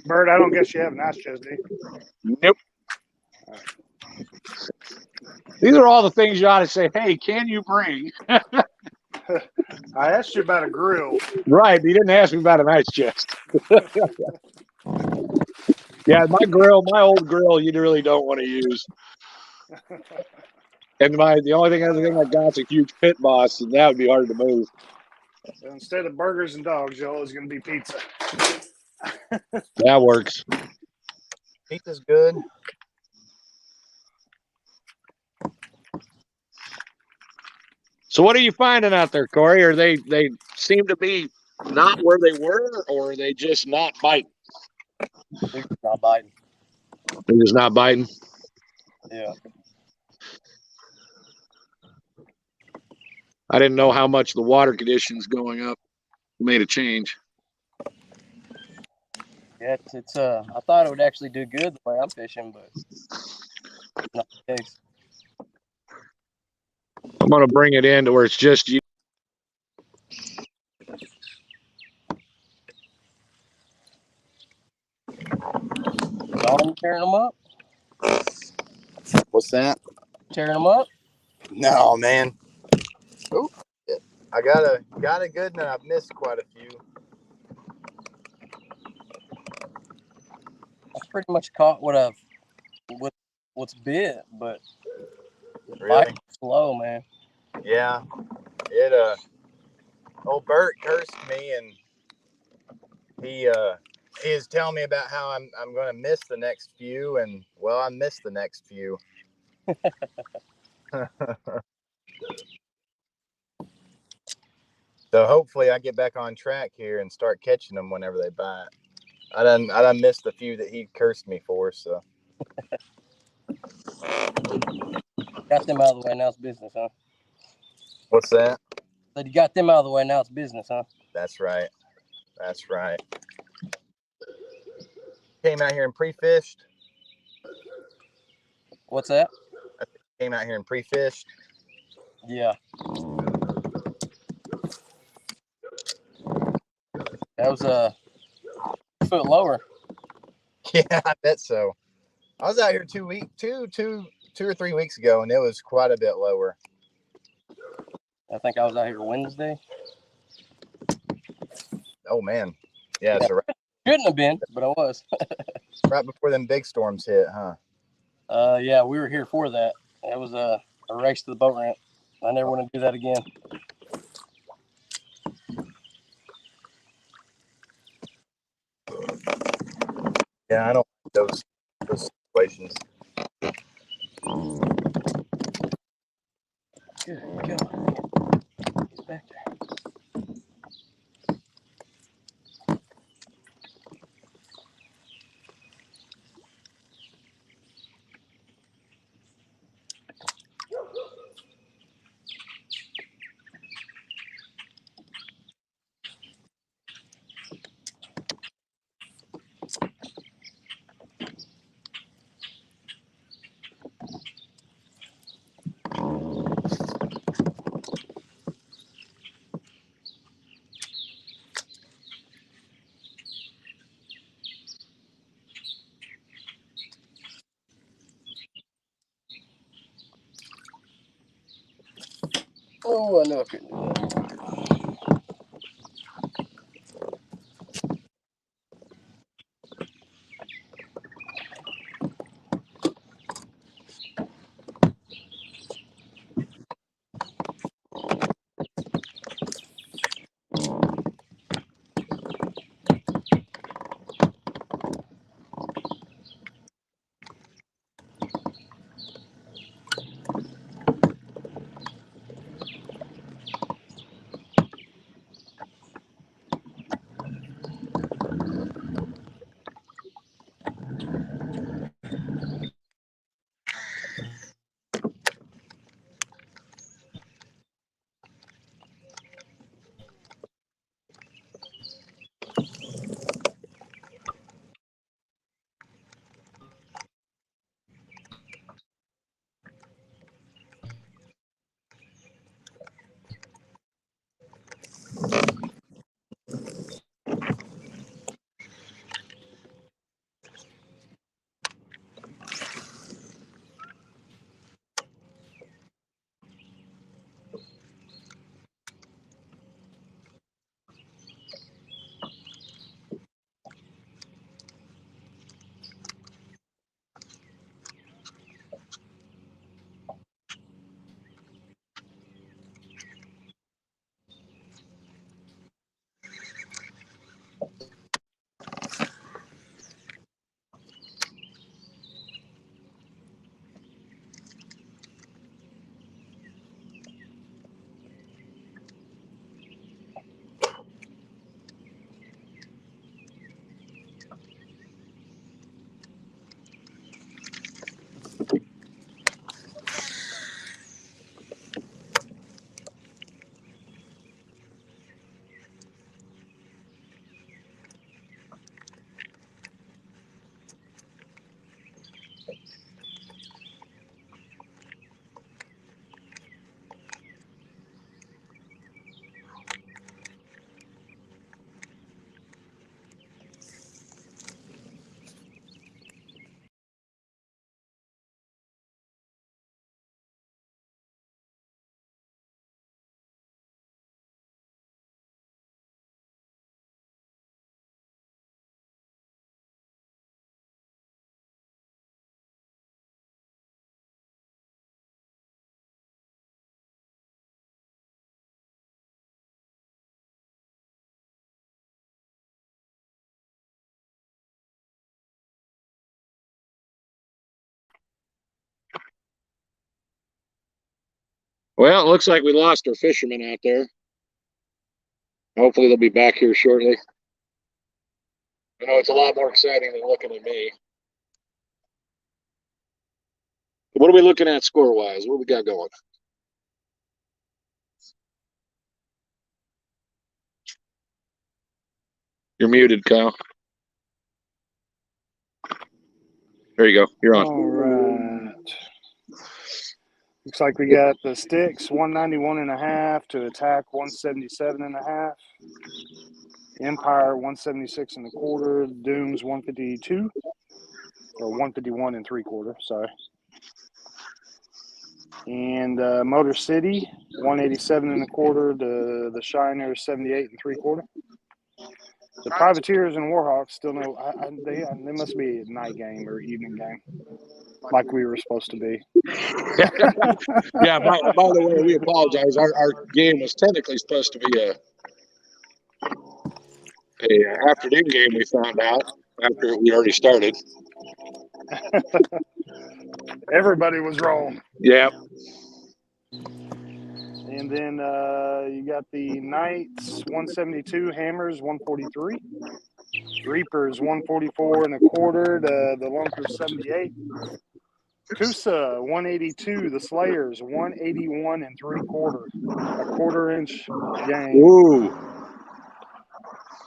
Bird, I don't guess you have an ice chest, do you? Nope. These are all the things you ought to say, hey, can you bring? I asked you about a grill. Right, but you didn't ask me about an ice chest. Yeah, my old grill, you really don't want to use. And the only other thing I got is a huge pit boss, and that would be hard to move. So instead of burgers and dogs, y'all is going to be pizza. That works. Pizza's good. So what are you finding out there, Corey? Are they seem to be not where they were, or are they just not biting? They're not biting. They're just not biting? Yeah. I didn't know how much the water conditions going up made a change. Yeah, it's I thought it would actually do good the way I'm fishing, but not the case. I'm going to bring it in to where it's just you. Dawn tearing them up? What's that? Tearing them up? No, man. Oop. I got a good one. I've missed quite a few. I've pretty much caught what's bit, but Really? slow, man. Yeah. It old Bert cursed me, and he is telling me about how I'm going to miss the next few, and well, I missed the next few. So hopefully I get back on track here and start catching them whenever they bite. I done missed a few that he cursed me for. So Got them out of the way. Now it's business, huh? what's that? Said you got them out of the way. Now it's business, huh? That's right. That's right. Came out here and pre-fished. What's that? I came out here and pre-fished. Yeah. That was a foot lower. Yeah, I bet so. I was out here 2 or 3 weeks ago, and it was quite a bit lower. I think I was out here Wednesday. Oh man, yeah, so Shouldn't have been, but I was. right before them big storms hit, huh? Yeah, we were here for that. It was a race to the boat ramp. I never want to do that again. Yeah, I don't like those situations. Good God. He's back there. Oh, I know I couldn't do that. Well, it looks like we lost our fishermen out there. Hopefully they'll be back here shortly. I know it's a lot more exciting than looking at me. What are we looking at score-wise? What we got going? You're muted, Kyle. There you go. You're on. All right. Looks like we got the Sticks 191.5 to Attack 177.5. Empire 176.25. Dooms 152 or 151 and 3/4. Sorry. And Motor City 187.25 to the Shiner 78 3/4. The Privateers and Warhawks still know they must be a night game or evening game, like we were supposed to be. Yeah. By the way, we apologize. Our game was technically supposed to be a afternoon game. We found out after we already started. Everybody was wrong. Yeah. And then you got the Knights 172, Hammers 143, Reapers 144.25 to the Lunkers 78, Coosa 182, the Slayers 181 3/4, a 1/4-inch game. Ooh.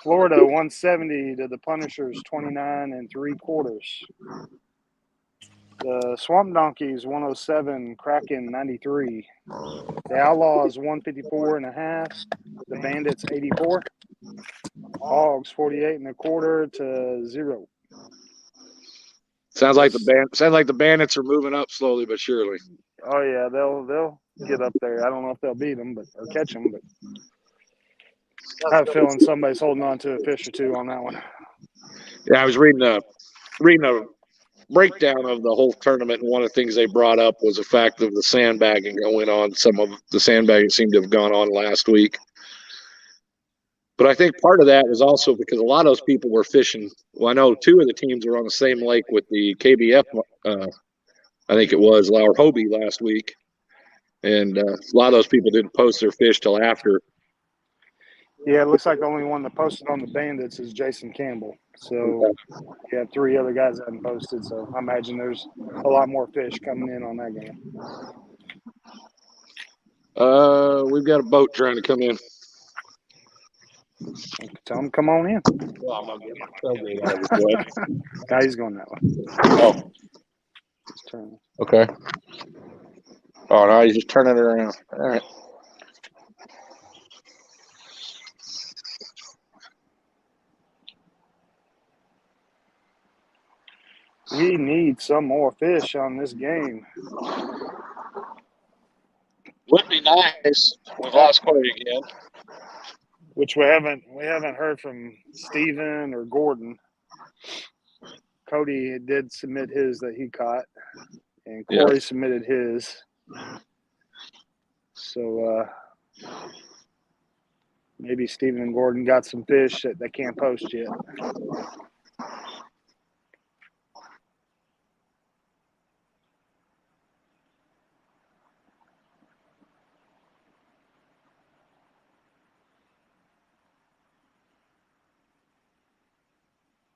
Florida 170 to the Punishers 29 3/4. The Swamp Donkeys 107, Kraken 93. The Outlaws 154.5. The Bandits 84. Hawgs 48.25 to 0. Sounds like the bandits are moving up slowly but surely. Oh yeah, they'll get up there. I don't know if they'll beat them, or catch them, but I have a feeling somebody's holding on to a fish or two on that one. Yeah, I was reading a breakdown of the whole tournament, and one of the things they brought up was the fact of the sandbagging going on. Some of the sandbagging seemed to have gone on last week. But I think part of that was also because a lot of those people were fishing. Well, I know two of the teams were on the same lake with the KBF, I think it was, or Hobie last week. And a lot of those people didn't post their fish till after. Yeah, it looks like the only one that posted on the Bandits is Jason Campbell. So you have 3 other guys that haven't posted. So I imagine there's a lot more fish coming in on that game. We've got a boat trying to come in. Tell him come on in. Well, I'm not getting my tailgate out of his way. Now he's going that way. Oh. His turn. Okay. Oh, no, he's just turning it around. All right. We need some more fish on this game. Would be nice. We've lost Corey again. Which we haven't heard from Steven or Gordon. Cody did submit his that he caught, and Corey submitted his. So maybe Steven and Gordon got some fish that they can't post yet.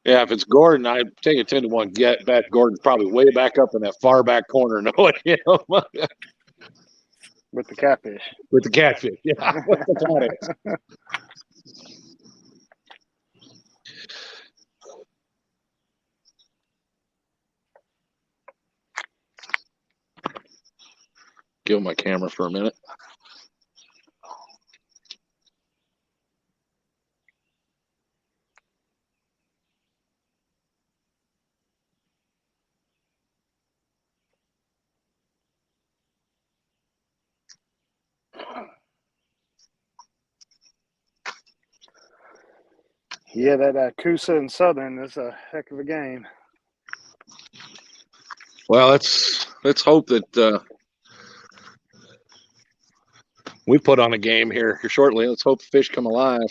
Yeah, if it's Gordon, I take a 10-to-1 get bet Gordon's probably way back up in that far back corner, knowing With the catfish. With the catfish, yeah. With the catfish. Give him my camera for a minute. Yeah, that Coosa and Southern is a heck of a game. Well, let's hope that we put on a game here shortly. Let's hope the fish come alive.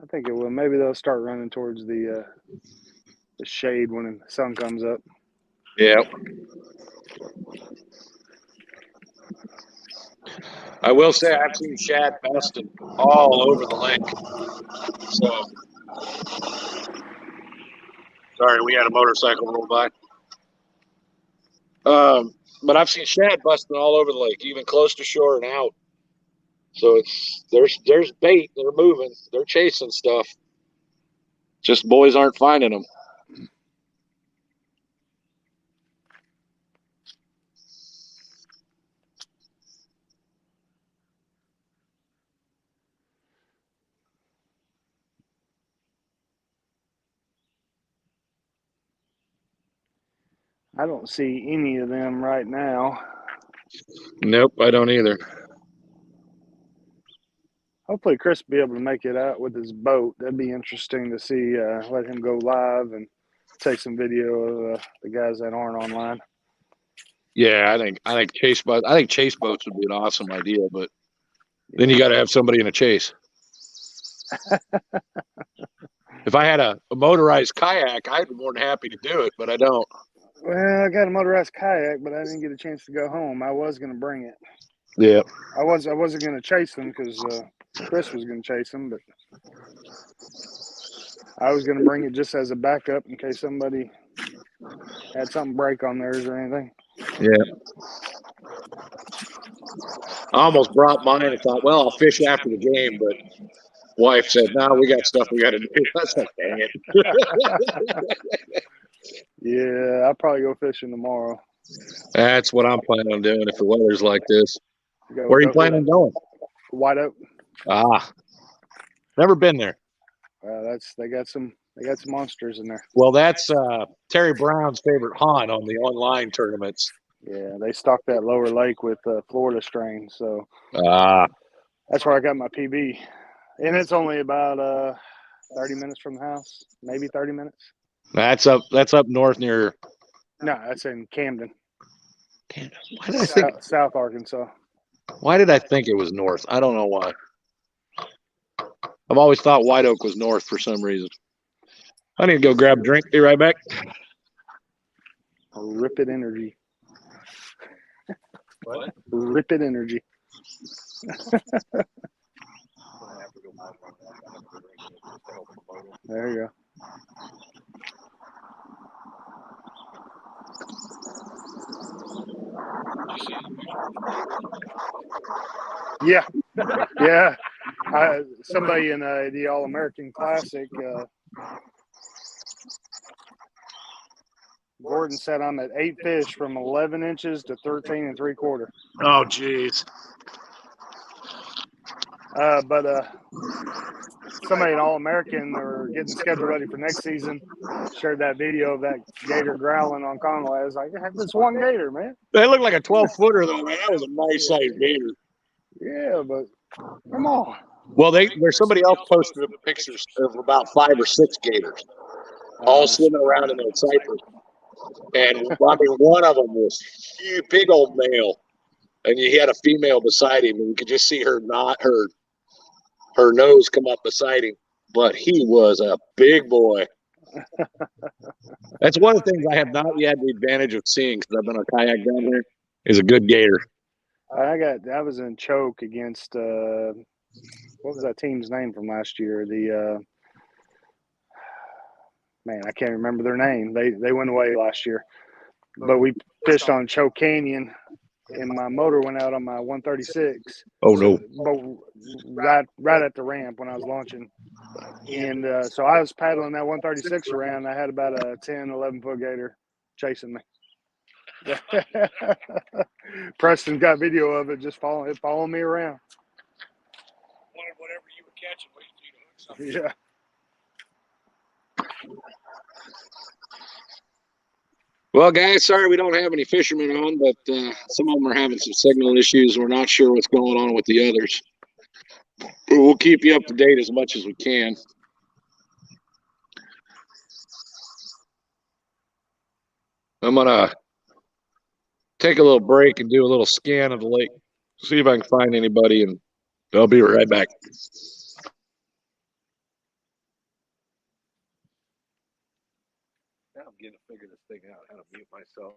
I think it will. Maybe they'll start running towards the shade when the sun comes up. Yeah. I will say I've seen shad busting all over the lake. So, sorry, we had a motorcycle roll by. But I've seen shad busting all over the lake, even close to shore and out. So there's bait. They're moving. They're chasing stuff. Just boys aren't finding them. I don't see any of them right now. Nope, I don't either. Hopefully, Chris will be able to make it out with his boat. That'd be interesting to see. Let him go live and take some video of the guys that aren't online. Yeah, I think chase boats would be an awesome idea, but then you got to have somebody in a chase. If I had a motorized kayak, I'd be more than happy to do it, but I don't. Well, I got a motorized kayak, but I didn't get a chance to go home. I was going to bring it. Yeah. I wasn't going to chase them because Chris was going to chase them, but I was going to bring it just as a backup in case somebody had something break on theirs or anything. Yeah. I almost brought mine and thought, well, I'll fish after the game, but wife said, no, we got stuff we got to do. That's like, dang it. Yeah, I'll probably go fishing tomorrow. That's what I'm planning on doing if the weather's like this. Where are you planning on going? White Oak. Never been there. They got some monsters in there. Well, that's Terry Brown's favorite haunt on the online tournaments. Yeah, they stock that lower lake with Florida strain, so that's where I got my PB, and it's only about 30 minutes from the house, maybe 30 minutes. That's up north near. No, that's in Camden. Camden. Why did I think South Arkansas? Why did I think it was north? I don't know why. I've always thought White Oak was north for some reason. I need to go grab a drink. Be right back. Rip it energy. What? Rip it energy. There you go. Yeah, yeah. Somebody in the All-American Classic, Gordon said I'm at 8 fish from 11 inches to 13 3/4. Oh, jeez. But somebody in All-American or getting the schedule ready for next season shared that video of that gator growling on Conway. I was like, heck, this one gator, man. That looked like a 12-footer, though, man. That was a nice-sized gator. Yeah, but come on. Well, there's somebody else posted pictures of about 5 or 6 gators all swimming around in their cypress. And I mean, one of them was huge, big old male, and he had a female beside him, and you could just see her nose come up beside him. But he was a big boy. That's one of the things I have not yet the advantage of seeing because I've been on kayak down here. Is a good gator. I was in choke against what was that team's name from last year? Man, I can't remember their name. They went away last year, but we fished on Choke Canyon, and my motor went out on my 136. Oh no! But right at the ramp when I was launching, and so I was paddling that 136 around. I had about a 10, 11-foot gator chasing me. Preston got video of it just following me around. Wanted whatever you were catching, waiting for you to hook something. Yeah. Well, guys, sorry we don't have any fishermen on, but some of them are having some signal issues. We're not sure what's going on with the others. But we'll keep you up to date as much as we can. I'm going to take a little break and do a little scan of the lake, see if I can find anybody, and I'll be right back. Now I'm getting to figure this thing out, how to mute myself.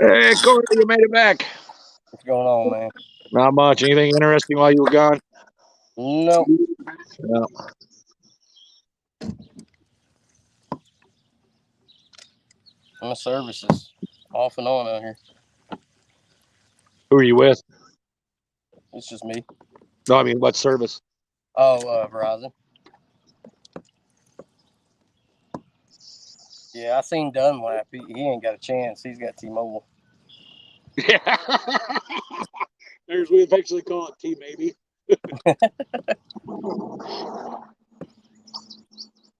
Hey, Corey, you made it back. What's going on, man? Not much. Anything interesting while you were gone? No. No. My service is off and on out here. Who are you with? It's just me. No, I mean, what service? Oh, Verizon. Yeah, I seen Dunlap. He ain't got a chance. He's got T-Mobile. Yeah. We eventually call it T, maybe.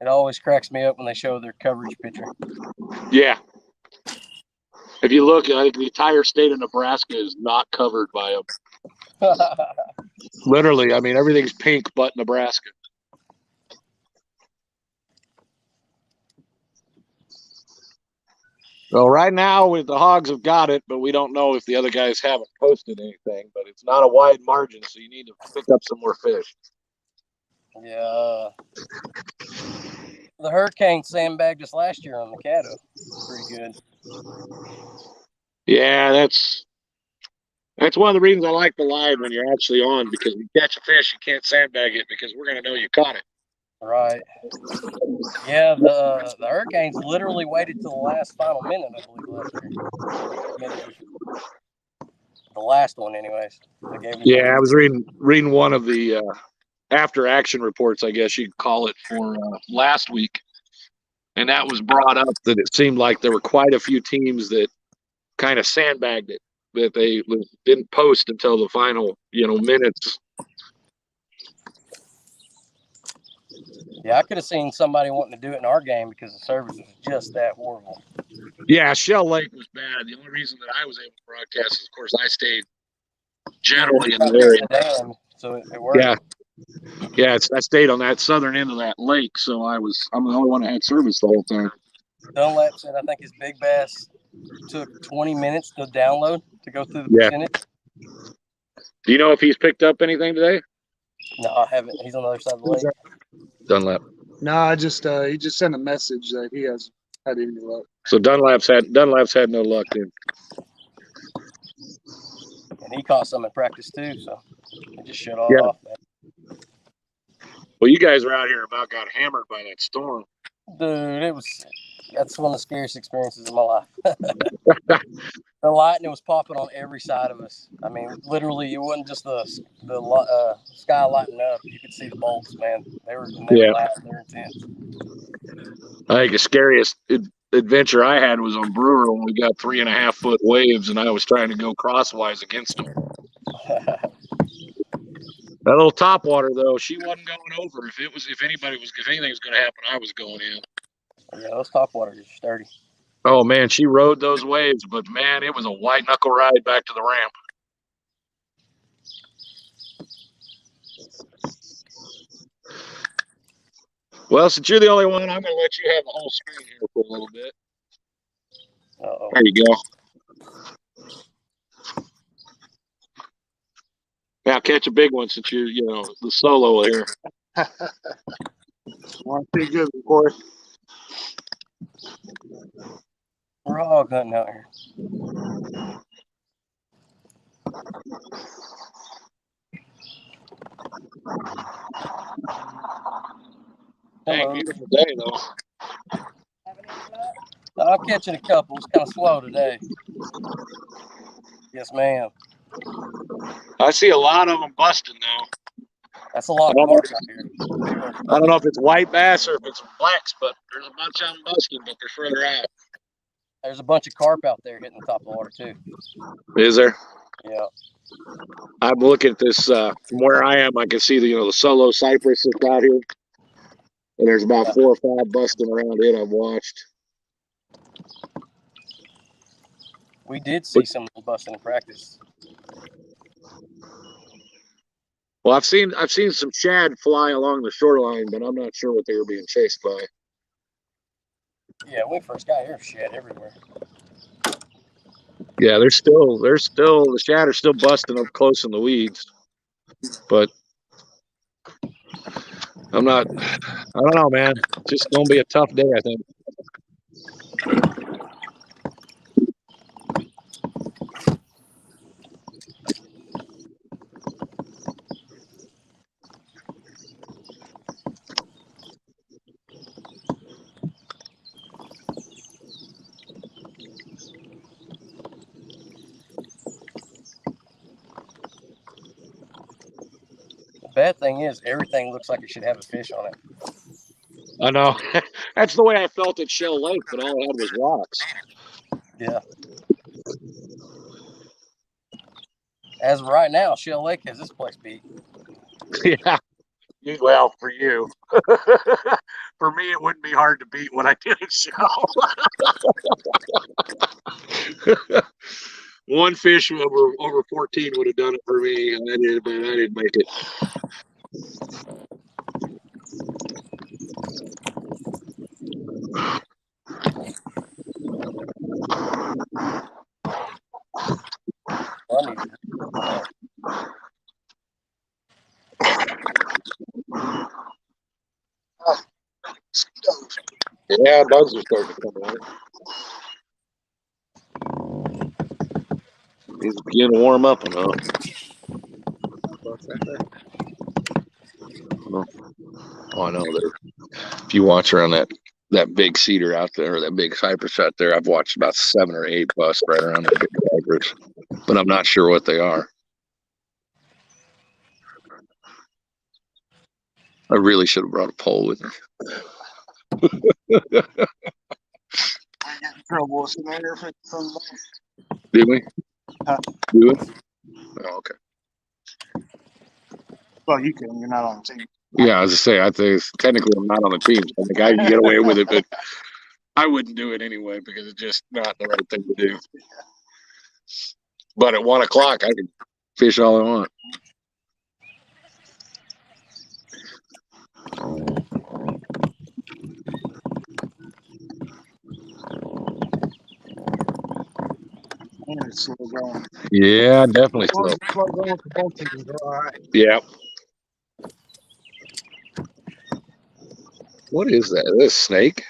It always cracks me up when they show their coverage picture. Yeah. If you look, I think the entire state of Nebraska is not covered by them. Literally, I mean, everything's pink but Nebraska. Well, right now, the Hawgs have got it, but we don't know if the other guys haven't posted anything. But it's not a wide margin, so you need to pick up some more fish. Yeah. The Hurricane sandbagged us last year on the Caddo. Pretty good. Yeah, that's one of the reasons I like the live when you're actually on, because you catch a fish, you can't sandbag it because we're going to know you caught it. Right. Yeah, the Hurricanes literally waited till the last final minute, I believe, last year. The last one, anyways. Yeah, I was reading one of the after action reports, I guess you'd call it, for last week, and that was brought up that it seemed like there were quite a few teams that kind of sandbagged it, that they didn't post until the final minutes. Yeah, I could have seen somebody wanting to do it in our game because the service was just that horrible. Yeah, Shell Lake was bad. The only reason that I was able to broadcast is, of course, I stayed generally in the area. Dam, so it worked. Yeah, I stayed on that southern end of that lake, so I'm the only one that had service the whole time. Dunlap said I think his big bass took 20 minutes to download to go through the percentage. Do you know if he's picked up anything today? No, I haven't. He's on the other side of the lake. Dunlap. No, he just sent a message that he hasn't had any luck. So Dunlap's had no luck then. And he caught some in practice too, so it just shut off. Man. Well, you guys were out here about got hammered by that storm. Dude, that's one of the scariest experiences of my life. The lightning was popping on every side of us. I mean, literally, it wasn't just the sky lighting up. You could see the bolts, man. They were loud. They were intense. I think the scariest adventure I had was on Brewer when we got 3.5 foot waves, and I was trying to go crosswise against them. That little topwater though, she wasn't going over. If anything was going to happen, I was going in. Yeah, those topwaters are sturdy. Oh man, she rode those waves, but man, it was a white knuckle ride back to the ramp. Well, since you're the only one, I'm going to let you have the whole screen here for a little bit. Uh-oh. There you go. Now catch a big one since you're, the solo here. Want to see good, Corey? We're hog hunting out here. Hey, beautiful day though. I'm catching a couple. It's kind of slow today. Yes, ma'am. I see a lot of them busting though. That's a lot of carp out here. I don't know if it's white bass or if it's blacks, but there's a bunch of them busting, but they're further out. There's a bunch of carp out there hitting the top of the water too. Is there? Yeah. I'm looking at this from where I am. I can see the solo cypress that's out here, and there's about 4 or 5 busting around it. I've watched. We did see some busting in practice. Well, I've seen some shad fly along the shoreline, but I'm not sure what they were being chased by. Yeah, when we first got here, shad everywhere. Yeah, the shad are still busting up close in the weeds, but I don't know, man. It's just gonna be a tough day, I think. bad thing is everything looks like it should have a fish on it. I know. That's the way I felt at Shell Lake, but all I had was rocks. Yeah. As of right now, Shell Lake has this place beat. Yeah. Well, for you. For me, it wouldn't be hard to beat what I did at Shell. One fish over 14 would have done it for me, and I didn't make it. Funny. Yeah, bugs are starting to come out. He's beginning to warm up enough. Oh, I know. If you watch around that big cedar out there, or that big cypress out there, I've watched about 7 or 8 bust right around the big cypress, but I'm not sure what they are. I really should have brought a pole with me. I get in trouble with some air from Did we? Huh? Do it? Oh, okay. Well, you can. You're not on the team. Yeah, as I say, I think technically I'm not on the team. So I think I can get away with it, but I wouldn't do it anyway because it's just not the right thing to do. But at 1 o'clock, I can fish all I want. And it's slow going. Yeah, definitely Slow slow. going for both teams. All right. Yeah. What is that? Is that a snake?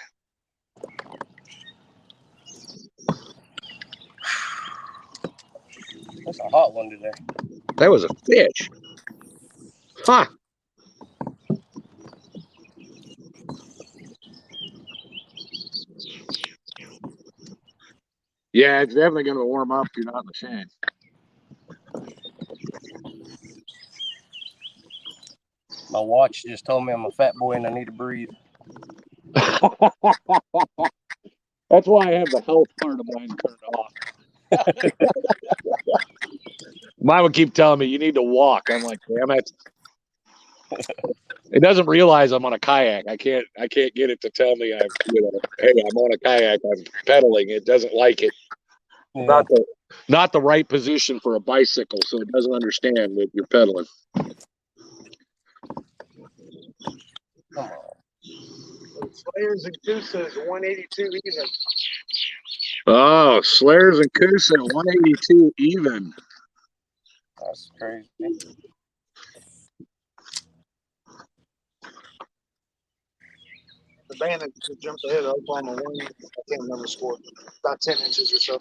That's a hot one today. That was a fish. Huh. Yeah, it's definitely going to warm up if you're not in the shade. My watch just told me I'm a fat boy and I need to breathe. That's why I have the health part of mine turned off. Mine would keep telling me you need to walk. I'm like, damn it. It doesn't realize I'm on a kayak. I can't get it to tell me hey, I'm on a kayak. I'm pedaling. It doesn't like it. Yeah. Not the right position for a bicycle, so it doesn't understand that you're pedaling. Come on. Slayers and Coosa's 182 even. Oh, Slayers and Coosa 182 even. That's crazy. The Bandit just jumped ahead of Oklahoma 1. I can't remember the score. About 10 inches or so.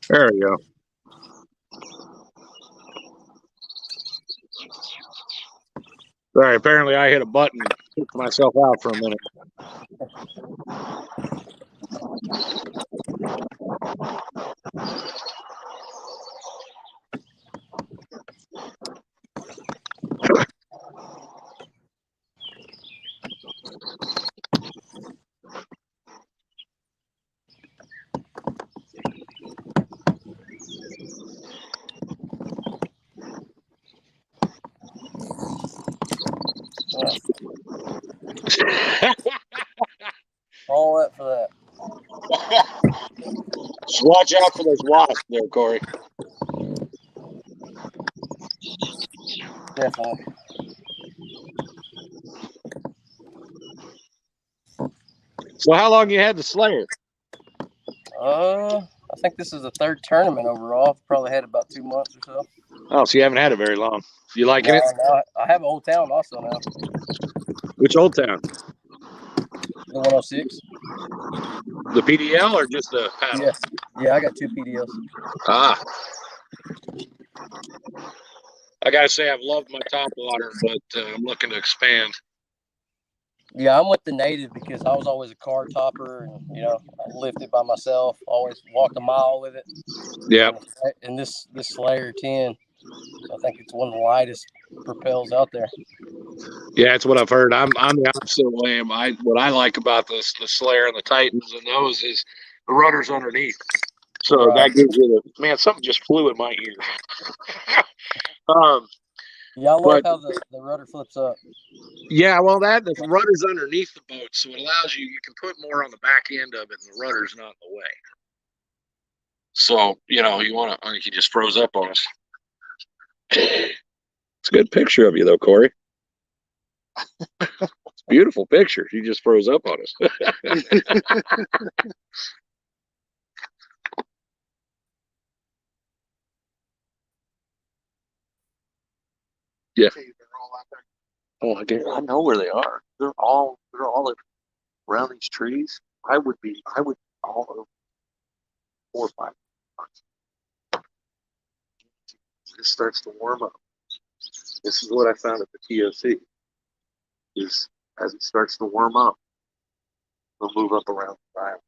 There we go. All right, apparently I hit a button and took myself out for a minute. All that for that. Just watch out for those wasps there, Corey. Definitely. So how long you had the Slayer? I think this is the third tournament overall. I've probably had about 2 months or so. Oh, so you haven't had it very long. You liking it? No, I have Old Town also now. Which Old Town? The 106. The PDL or just the paddle? Yeah, I got 2 PDLs. Ah. I gotta say, I've loved my top water, but I'm looking to expand. Yeah, I'm with the Native because I was always a car topper, and I lifted by myself. Always walked a mile with it. Yeah. And this Slayer 10, I think it's one of the lightest propels out there. Yeah, that's what I've heard. I'm the opposite way. What I like about the Slayer and the Titans and those is the rudder's underneath. So Right. that gives you man, something just flew in my ear. Yeah, I love how the rudder flips up. Yeah, well, the rudder's underneath the boat, so it allows you can put more on the back end of it, and the rudder's not in the way. So you want to. I think he just froze up on us. It's a good picture of you, though, Corey. It's a beautiful picture. You just froze up on us. Yeah. Oh, I know where they are. They're all around these trees. I would be all over 4 or 5 months. This starts to warm up. This is what I found at the TOC. Is as it starts to warm up, they'll move up around the island.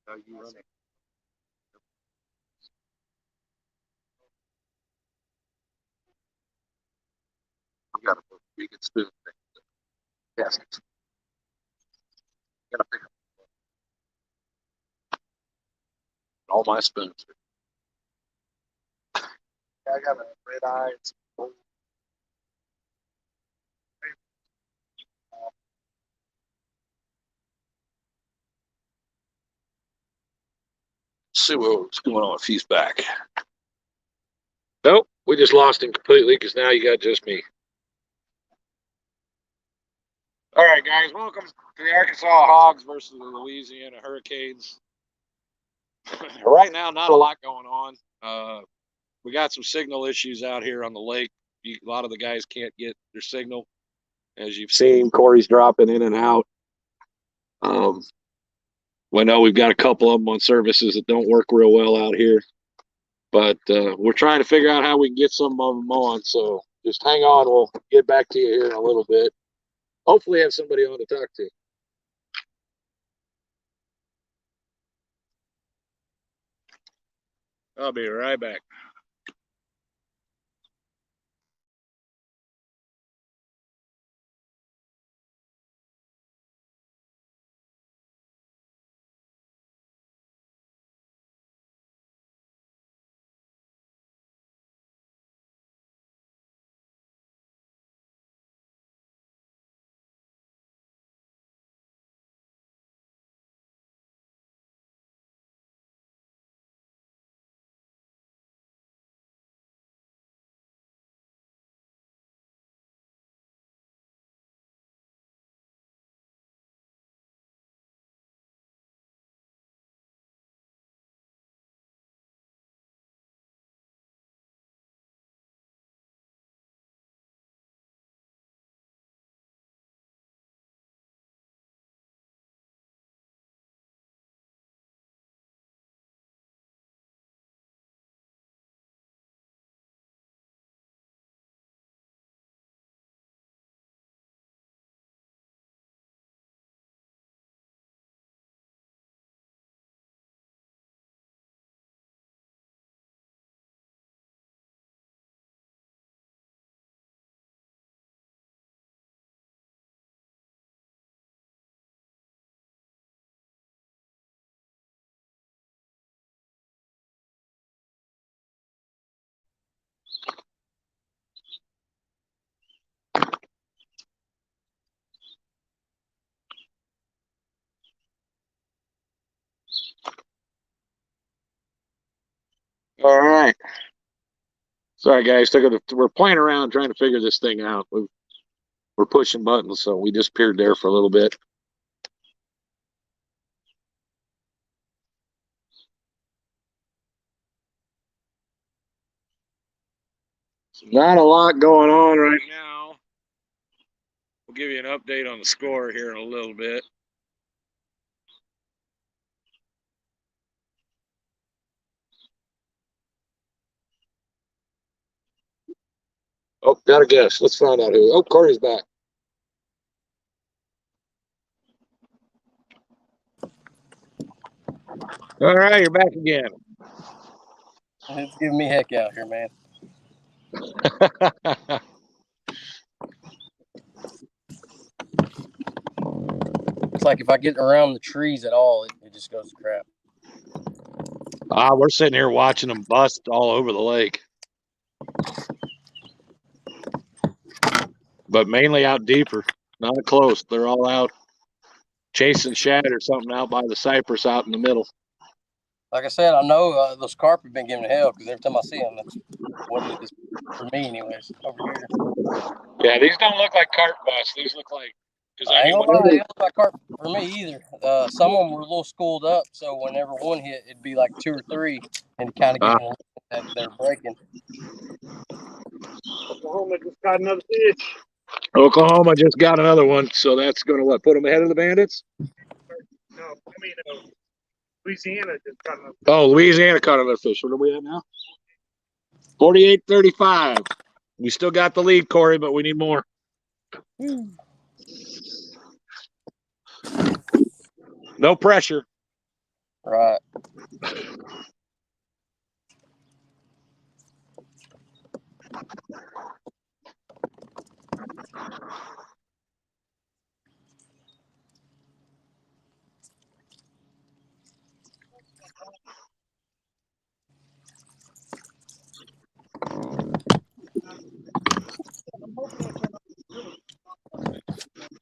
How you running? We got to put a vegan spoon thing. Yes. Gotta pick up all my spoons. I got a red eye. See what's going on if he's back. Nope, we just lost him completely because now you got just me. All right, guys, welcome to the Arkansas Hogs versus the Louisiana Hurricanes. Right now, not a lot going on. We got some signal issues out here on the lake. A lot of the guys can't get their signal. As you've seen, Corey's dropping in and out. I know we've got a couple of them on services that don't work real well out here. But we're trying to figure out how we can get some of them on. So just hang on. We'll get back to you here in a little bit. Hopefully have somebody on to talk to. I'll be right back. All right. Sorry, guys. We're playing around trying to figure this thing out. We're pushing buttons, so we disappeared there for a little bit. Not a lot going on right now. We'll give you an update on the score here in a little bit. Oh, got a guess. Let's find out who. Oh, Corey's back. All right, you're back again. It's giving me heck out here, man. It's like if I get around the trees at all, it just goes to crap. We're sitting here watching them bust all over the lake. But mainly out deeper, not close. They're all out chasing shad or something out by the cypress out in the middle. Like I said, I know those carp have been giving hell because every time I see them, that's what it is for me, anyways. Over here. Yeah, these don't look like carp busts. These look like. I ain't gonna lie, they don't look like carp for me either. Some of them were a little schooled up, so whenever one hit, it'd be like 2 or 3, and it kind of gives them that they're breaking. Oklahoma just got another fish. Oklahoma just got another one, so that's going to put them ahead of the Bandits? No, I mean Louisiana just got another. Oh, Louisiana caught another fish. What are we at now? 48-35. We still got the lead, Corey, but we need more. No pressure. Right.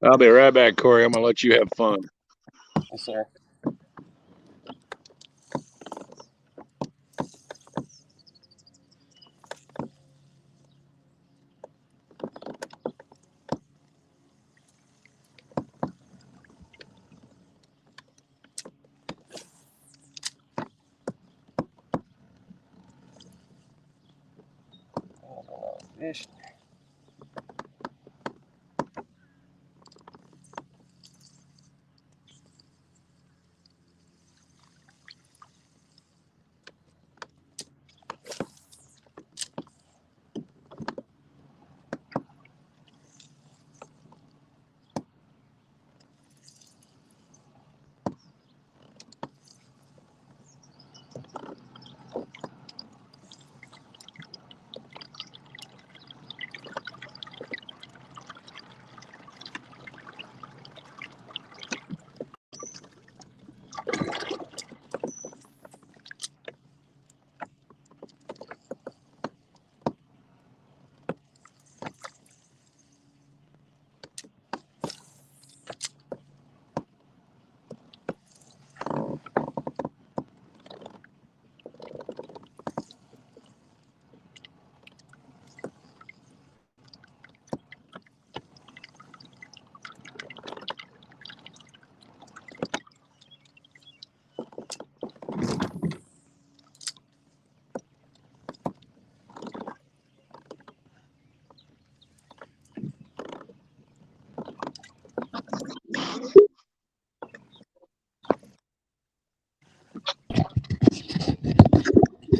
I'll be right back, Corey. I'm going to let you have fun. Yes, sir. Fish.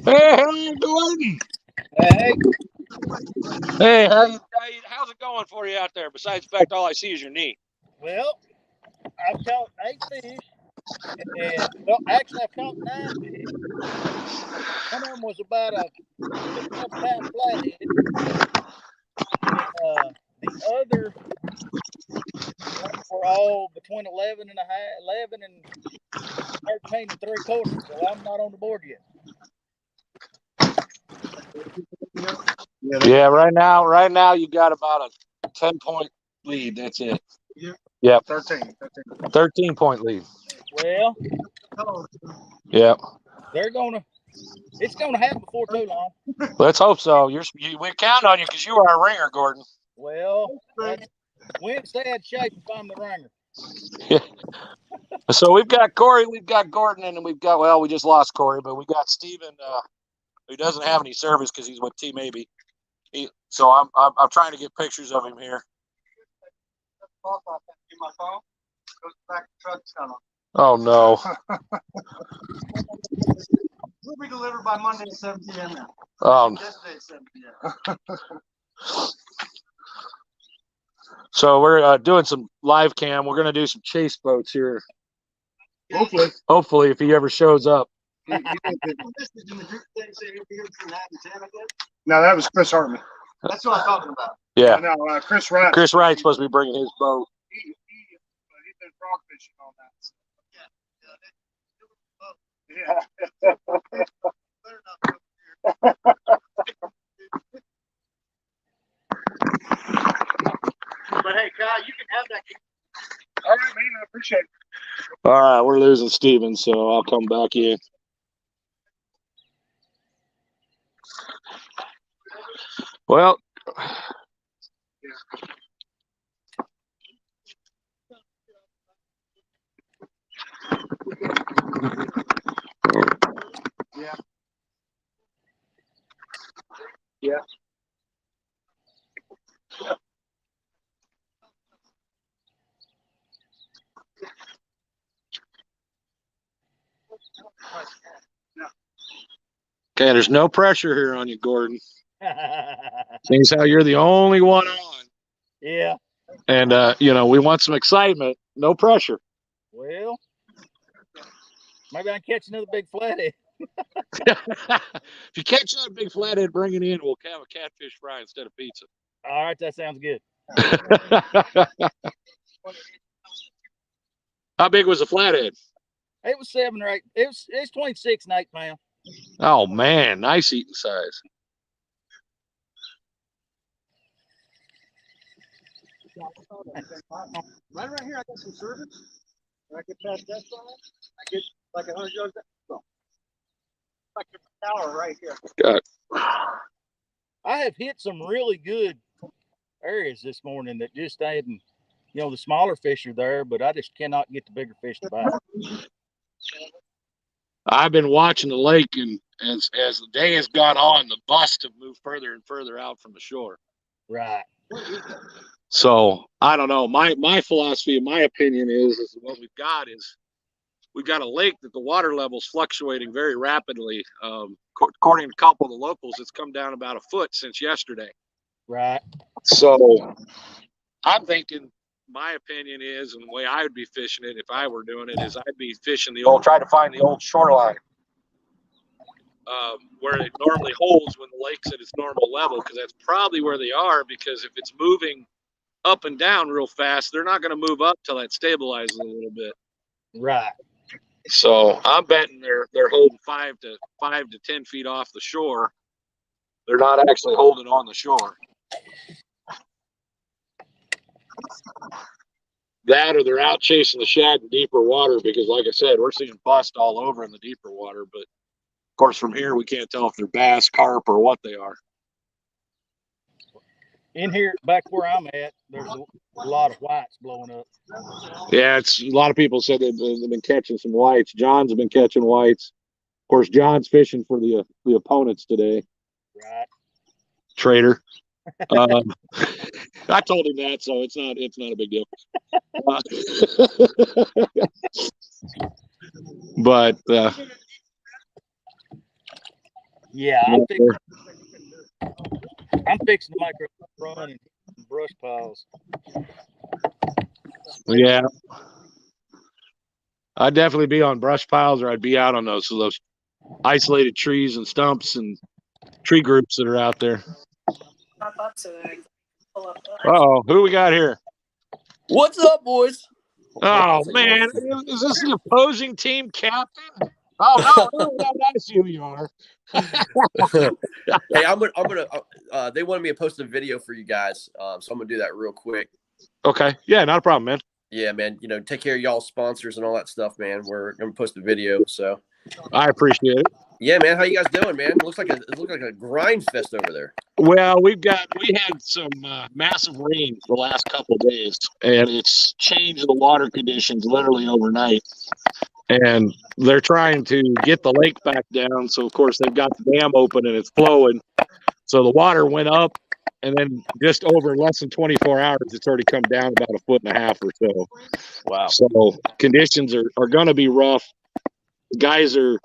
Hey, Gordon. Hey, Hey, how's it going for you out there? Besides the fact all I see is your knee. well, I've caught 8 fish, and well, actually I've caught 9 fish. One of them was about a 12-pound flathead, and the other were all between 11 and 13 and 3/4. So I'm not on the board yet. Yeah, right now you got about a 10-point lead. That's it. Yep. 13-point lead. Well, Yep. they're gonna It's going to happen before too long. Let's hope so. We count on you because you are a ringer, Gordon. Well, we ain't stay in shape if I'm the ringer. So we've got Corey, we've got Gordon, and we've got, well, we just lost Corey, but we got Steven, who doesn't have any service because he's with Team AB. So I'm trying to get pictures of him here. Oh no. Will be delivered by Monday at 7 p.m. now. Yesterday at 7 p.m. So we're doing some live cam. We're gonna do some chase boats here. Hopefully, if he ever shows up. No, that was Chris Hartman. That's what I'm talking about. Yeah. No, Chris Wright. Chris Wright's supposed to be bringing his boat. He's been frog fishing on that. So. Yeah. But hey, Kyle, you can have that. All right, man. I appreciate it. All right, we're losing Steven, so I'll come back in. Well, yeah. Yeah. okay, there's no pressure here on you, Gordon. Seems how you're the only one on. Yeah. And, we want some excitement. No pressure. Well, maybe I can catch another big flathead. If you catch another big flathead, bring it in. We'll have a catfish fry instead of pizza. All right, that sounds good. How big was the flathead? It was 7 or 8. It's 26 and 8 pounds. Oh man, nice eating size. Right here, I got some service. When I get past that side, I get like 100 yards. Like a tower right here. God. I have hit some really good areas this morning that just hadn't, the smaller fish are there, but I just cannot get the bigger fish to bite. I've been watching the lake, and as the day has gone on, the busts have moved further and further out from the shore. Right. So I don't know. My philosophy, in my opinion, is what we've got a lake that the water level's fluctuating very rapidly. According to a couple of the locals, it's come down about a foot since yesterday. Right. So I'm thinking, my opinion is, and the way I would be fishing it if I were doing it, is I'd be fishing try to find the old shoreline where it normally holds when the lake's at its normal level, because that's probably where they are, because if it's moving up and down real fast, they're not going to move up till that stabilizes a little bit. Right. So I'm betting they're holding 5 to 10 feet off the shore. They're not actually holding on the shore. That, or they're out chasing the shad in deeper water, because like I said, we're seeing bust all over in the deeper water. But of course, from here, we can't tell if they're bass, carp, or what they are. In here, back where I'm at, there's a lot of whites blowing up. Yeah, it's a lot of people said they've been catching some whites. John's been catching whites. Of course, John's fishing for the opponents today. Right. Traitor. I told him that, so it's not a big deal. But yeah, I'm fixing to make a run and brush piles. Yeah, I'd definitely be on brush piles, or I'd be out on those isolated trees and stumps and tree groups that are out there. Uh-oh, who we got here? What's up, boys? Oh man, is this the opposing team captain? Oh no, I see who you are. Hey, I'm gonna. They wanted me to post a video for you guys, so I'm gonna do that real quick. Okay, yeah, not a problem, man. Yeah, man. Take care of y'all sponsors and all that stuff, man. We're gonna post a video, so I appreciate it. Yeah, man. How you guys doing, man? It looks like a grind fest over there. Well, we had some massive rain the last couple of days, and it's changed the water conditions literally overnight. And they're trying to get the lake back down. So of course they've got the dam open and it's flowing. So the water went up, and then just over less than 24 hours, it's already come down about 1.5 feet or so. Wow. So conditions are going to be rough. Guys are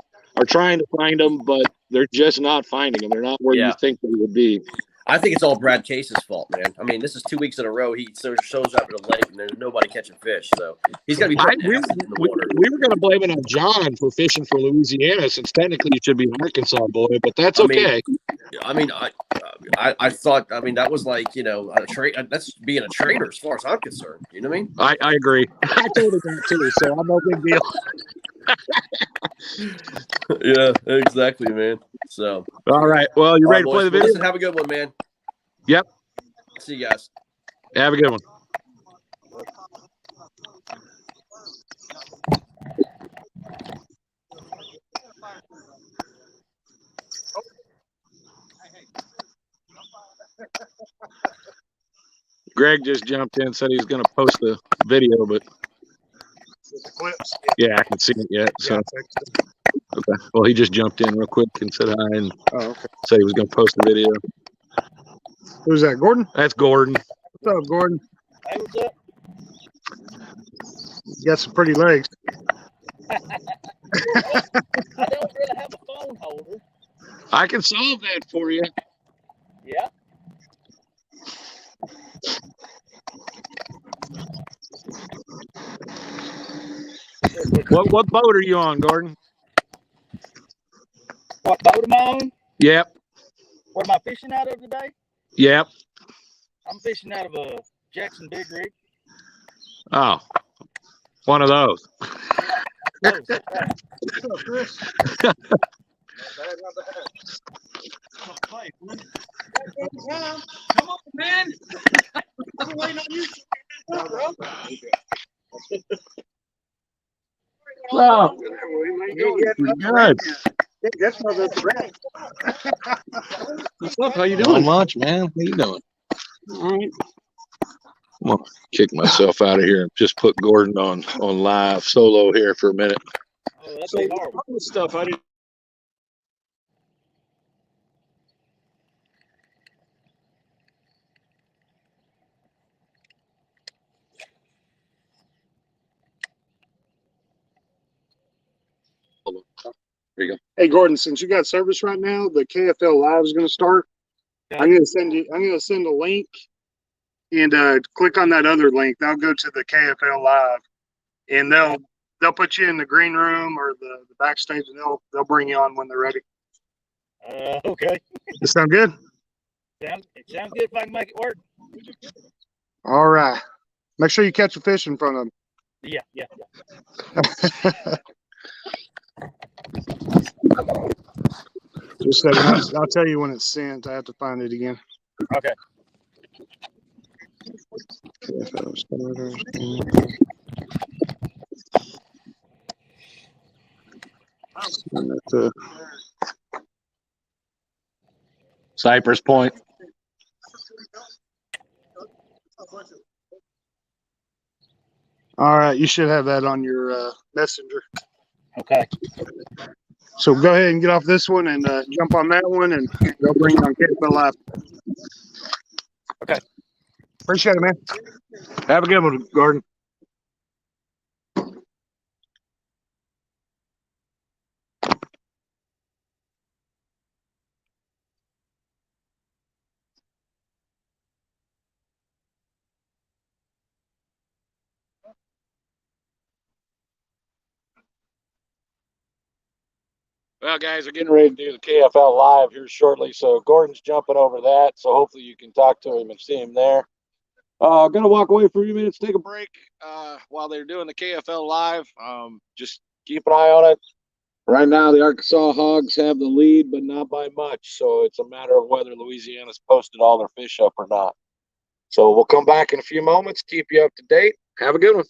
trying to find them, but they're just not finding them. They're not where you think they would be. I think it's all Brad Case's fault, man. I mean, this is 2 weeks in a row. He shows up at a lake and there's nobody catching fish. So he's got to be putting asses in the water. We were going to blame it on John for fishing for Louisiana, since technically it should be an Arkansas boy, but that's okay. I thought, that was like, a trade. That's being a traitor as far as I'm concerned. You know what I mean? I agree. I told him that too, so I'm no big deal. Yeah, exactly, man. So, all right. Well, you ready to play the video? Listen, have a good one, man. Yep. See you guys. Have a good one. Greg just jumped in, said he's going to post the video, but The clips. yeah, I haven't seen it yet. So okay. Well, he just jumped in real quick and said hi and said he was going to post the video. Who's that, Gordon? That's Gordon. What's up, Gordon? Hey, what's up? You got some pretty legs. I don't really have a phone holder. I can solve that for you. Yeah. What boat are you on, Gordon? What boat am I on? Yep. What am I fishing out of today? Yep. I'm fishing out of a Jackson Big Rig. Oh, one of those. Close. What's up, Chris? Come on, man. I'm waiting on you. Wow. Good. That's my best friend. What's up? How you doing? Not much, man. How you doing? All right. I'm gonna kick myself out of here and just put Gordon on live solo here for a minute. Oh, that's horrible. Stuff I didn't. There you go. Hey, Gordon, since you got service right now, the KFL Live is going to start. I'm going to send a link, and click on that other link. They'll go to the KFL Live, and they'll put you in the green room or the backstage, and they'll bring you on when they're ready. Okay. Does sound good? It sounds good if I can make it work. All right. Make sure you catch a fish in front of them. Yeah. Just a second. I'll tell you when it's sent. I have to find it again. Okay. Cypress Point. All right. You should have that on your messenger. Okay. So go ahead and get off this one and jump on that one, and they'll bring you on KFL Live. Okay. Appreciate it, man. Have a good one, Gordon. Well, guys, we're getting ready to do the KFL Live here shortly. So Gordon's jumping over that. So hopefully you can talk to him and see him there. Going to walk away for a few minutes, take a break while they're doing the KFL Live. Just keep an eye on it. Right now, the Arkansas Hawgs have the lead, but not by much. So it's a matter of whether Louisiana's posted all their fish up or not. So we'll come back in a few moments, keep you up to date. Have a good one.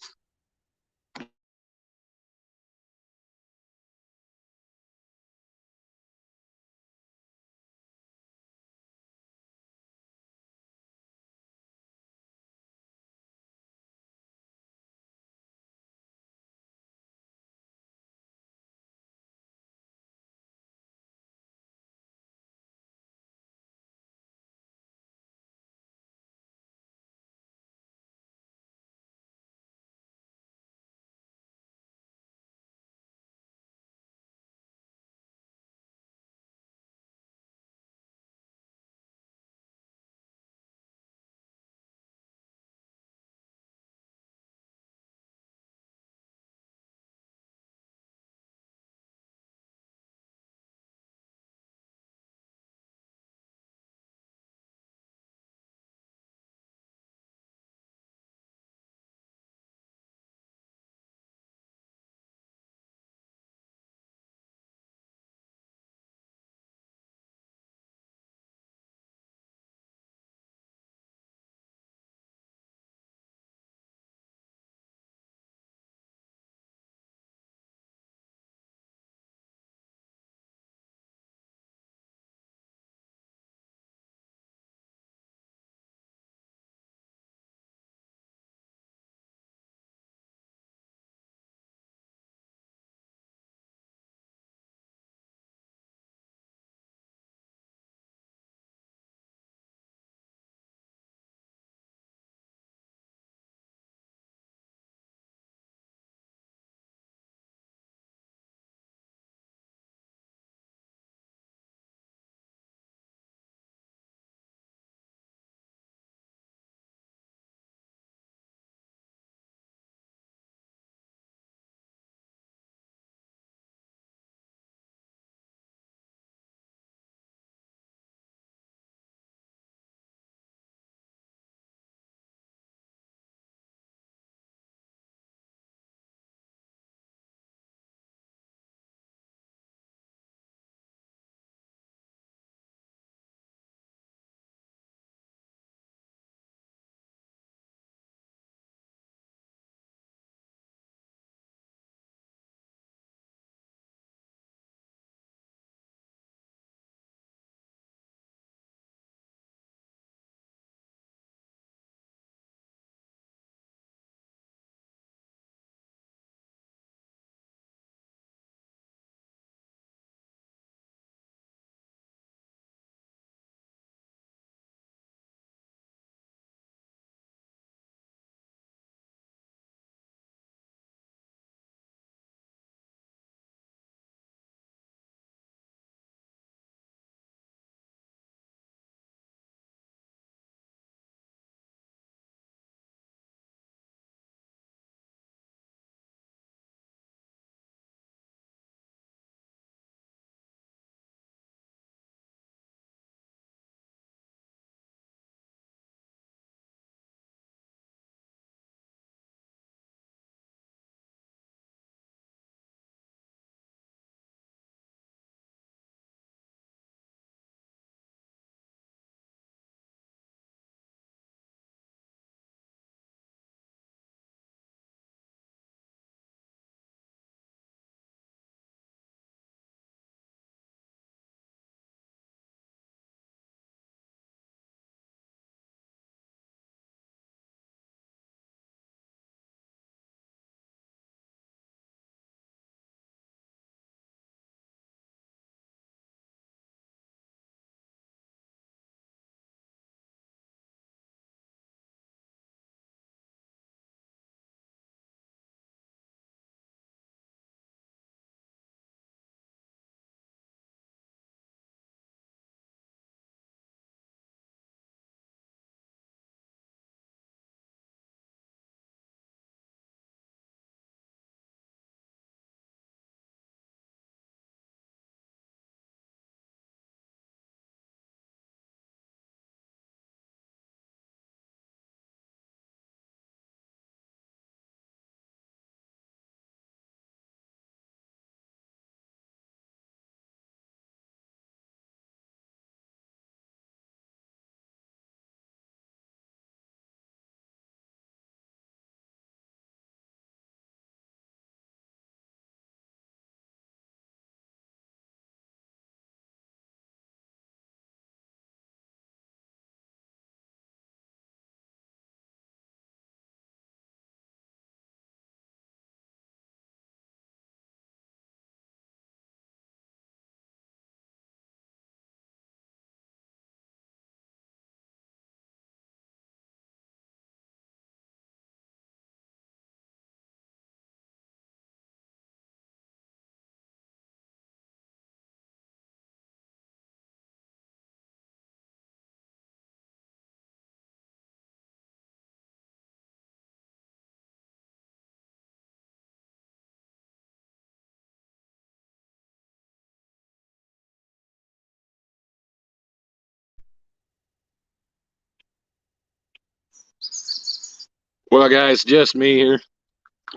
Well, guys, just me here.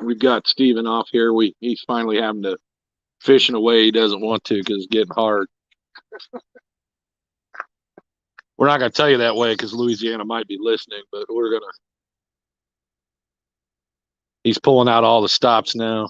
We've got Steven off here. He's finally having to fish in a way he doesn't want to because it's getting hard. We're not going to tell you that way because Louisiana might be listening, but we're going to. He's pulling out all the stops now.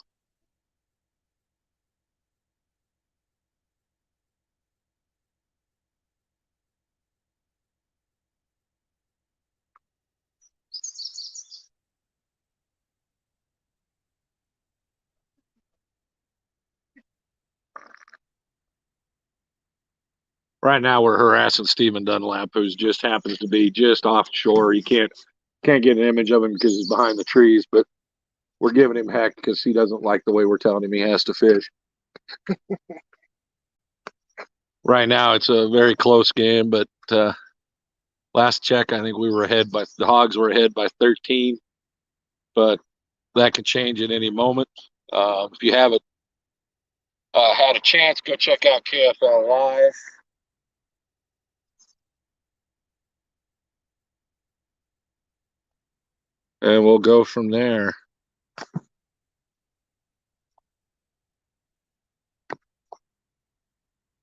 Right now, we're harassing Stephen Dunlap, who's just happens to be just offshore. You can't get an image of him because he's behind the trees, but we're giving him heck because he doesn't like the way we're telling him he has to fish. Right now, it's a very close game, but last check, I think the Hogs were ahead by 13, but that could change at any moment. If you haven't had a chance, go check out KFL Live. And we'll go from there.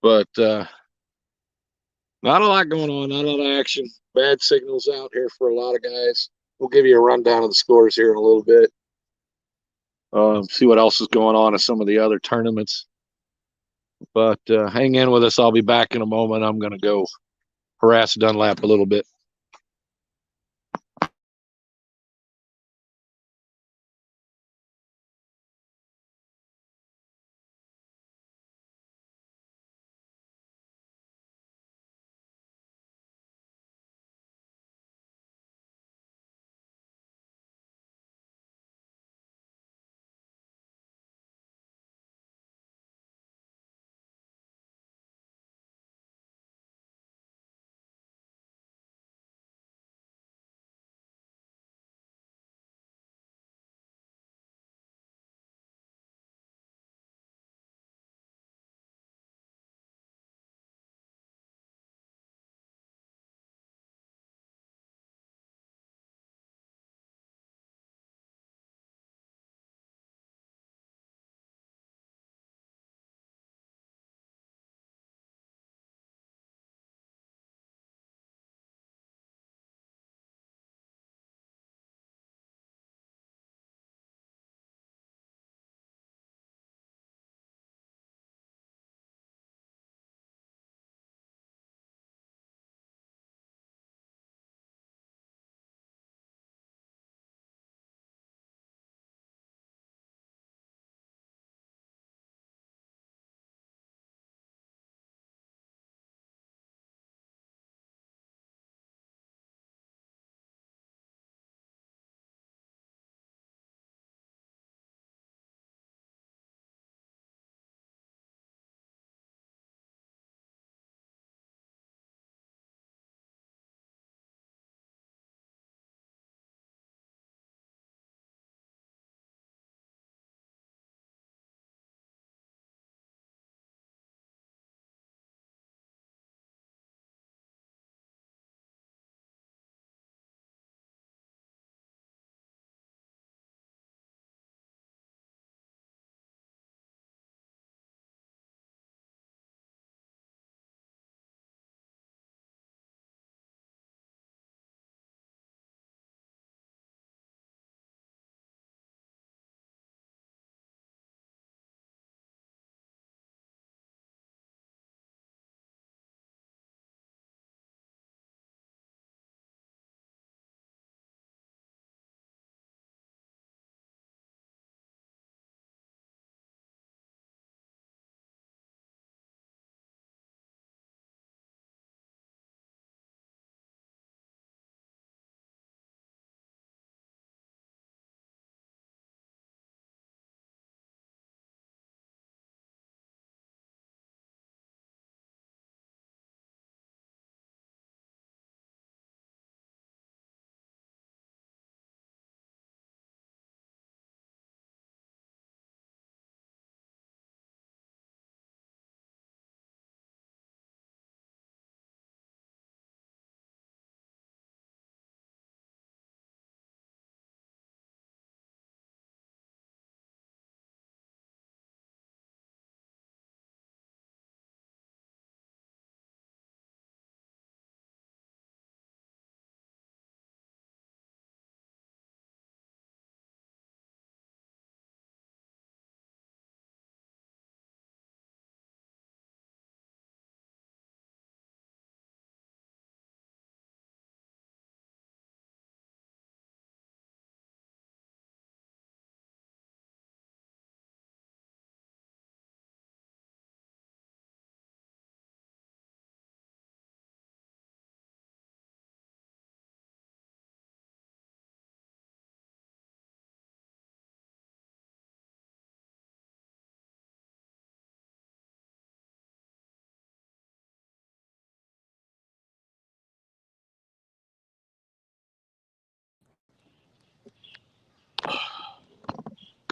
But not a lot going on, not a lot of action. Bad signals out here for a lot of guys. We'll give you a rundown of the scores here in a little bit. See what else is going on in some of the other tournaments. But hang in with us. I'll be back in a moment. I'm going to go harass Dunlap a little bit.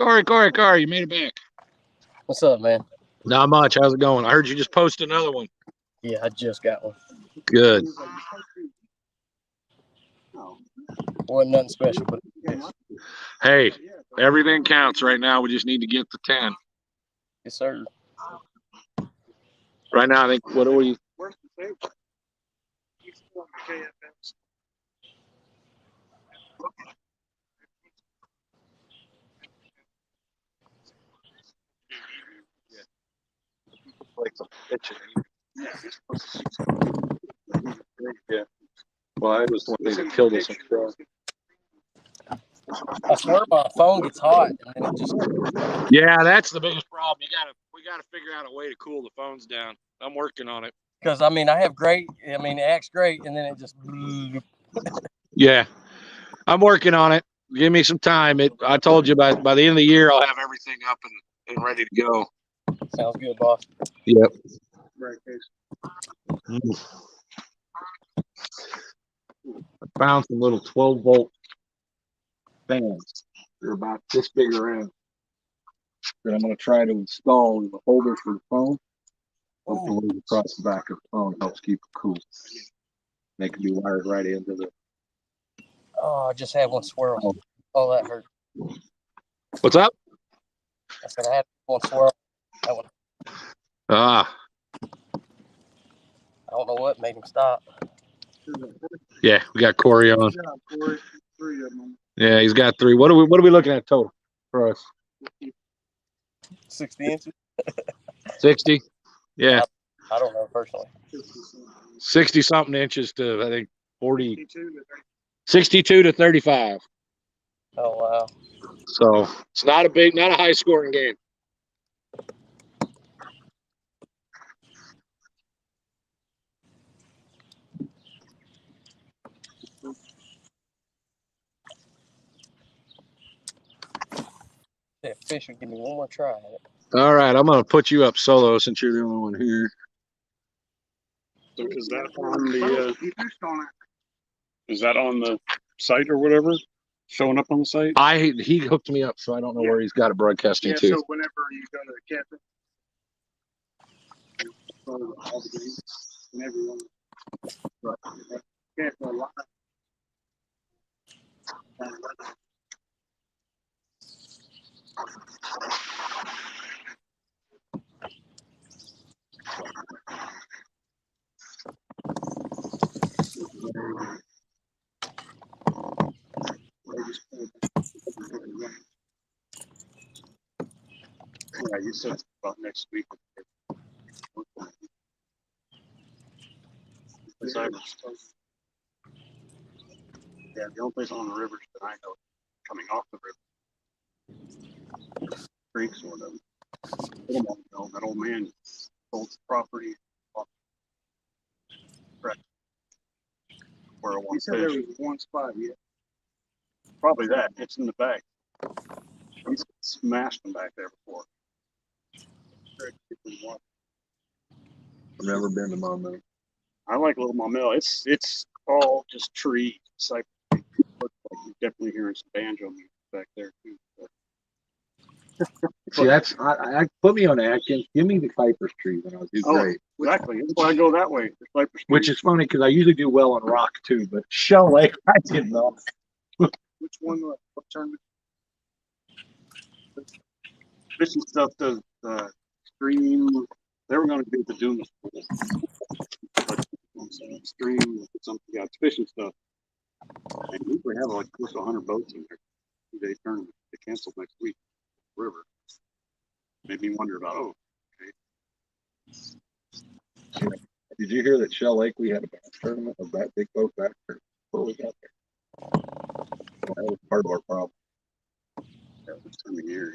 Corey, you made it back. What's up, man? Not much. How's it going? I heard you just posted another one. Yeah, I just got one. Good. Wasn't nothing special, but Hey, everything counts right now. We just need to get to 10. yes, sir. Right now, I think, what are we? Where's the save? He's still on the KFS. Like some pitching. Yeah. Well, I was one thing that killed us. I swear my phone gets hot and then it just Yeah, that's the biggest problem. We gotta figure out a way to cool the phones down. I'm working on it. because I mean it acts great and then it just Yeah, I'm working on it. Give me some time. I told you by the end of the year I'll have everything up and ready to go. sounds good, boss. Yep. Right case. I found some little 12-volt fans. They're about this big around. That I'm going to try to install in the holder for the phone. Hopefully across the back of the phone helps keep it cool. They can be wired right into the. Oh, I just had one swirl. Oh, that hurt. What's up? I said I had one swirl. That one. Ah. I don't know what made him stop. Yeah, we got Corey on. Yeah, he's got 3. What are we looking at total for us? 60 inches? 60? Yeah. I don't know personally. 60 something inches to I think 40. 62 to 35. Oh wow. So it's not a high scoring game. That fish would give me one more try at it. All right, I'm gonna put you up solo since you're the only one here. So is that on the is that on the site or whatever? Showing up on the site? He hooked me up, so I don't know where he's got it broadcasting to. So whenever you go to the cafe, all the games and everyone. Cafe live. Yeah, you said about next week. Yeah, the only place on the rivers that I know coming off the river, creeks or whatever. That old man sold the property off where it was. There was one spot, yeah. Probably that. It's in the back. He's smashed them back there before. I've never been to Monmouth. I like Little Maumelle. It's all just tree. It's like you're definitely hearing some banjo music back there too. See, I put me on Atkins. Give me the Cypress trees, and I'll do great. Exactly. That's why I go that way. Which is funny because I usually do well on rock too, but Shell Lake, I didn't know. Which one? What tournament? Fishing stuff does stream. They were going to do the Dumas pool, but stream something. Yeah, it's fishing stuff. They usually have like close to 100 boats in there. 2-day tournament. They canceled next week. River. Made me wonder about. Okay. Did you hear that Shell Lake we had a bass tournament of that big boat back there before we got there? Well, that was part of our problem. Yeah, this time of year,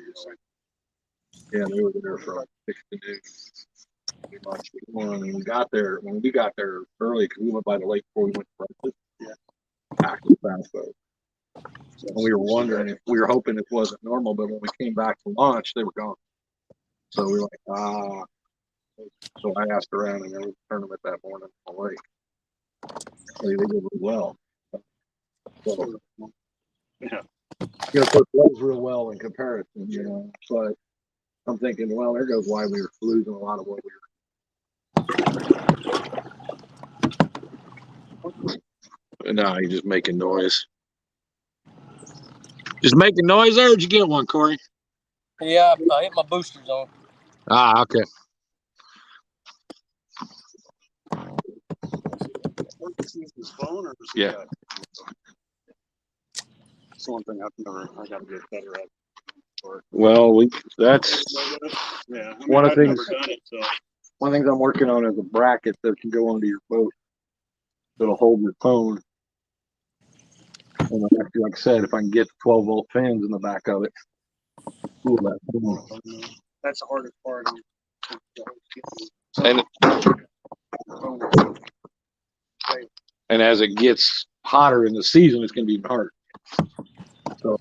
Yeah, they were there from 6 to noon. When we got there early, because we went by the lake before we went to breakfast. Yeah, packed with bass boats. So we were wondering if we were hoping it wasn't normal, but when we came back to launch, they were gone. So we were like, So I asked around, and there was a tournament that morning on the lake. They did really well. So, yeah. you know, so it plays real well in comparison, you know. But I'm thinking, well, there goes why we were losing a lot of what we were. No, you're just making noise. Just making noise there, or did you get one, Corey? Yeah, I hit my boosters on. Ah, okay. His phone, or was Yeah. That's the one thing I got to get better at. Well, that's Yeah, I mean, one of I've the never things. done it, so One of the things I'm working on is a bracket that can go onto your boat that'll hold your phone. And actually, like I said, if I can get 12-volt fans in the back of it, cool that phone. that's the hardest part. And and as it gets hotter in the season, it's going to be even harder. So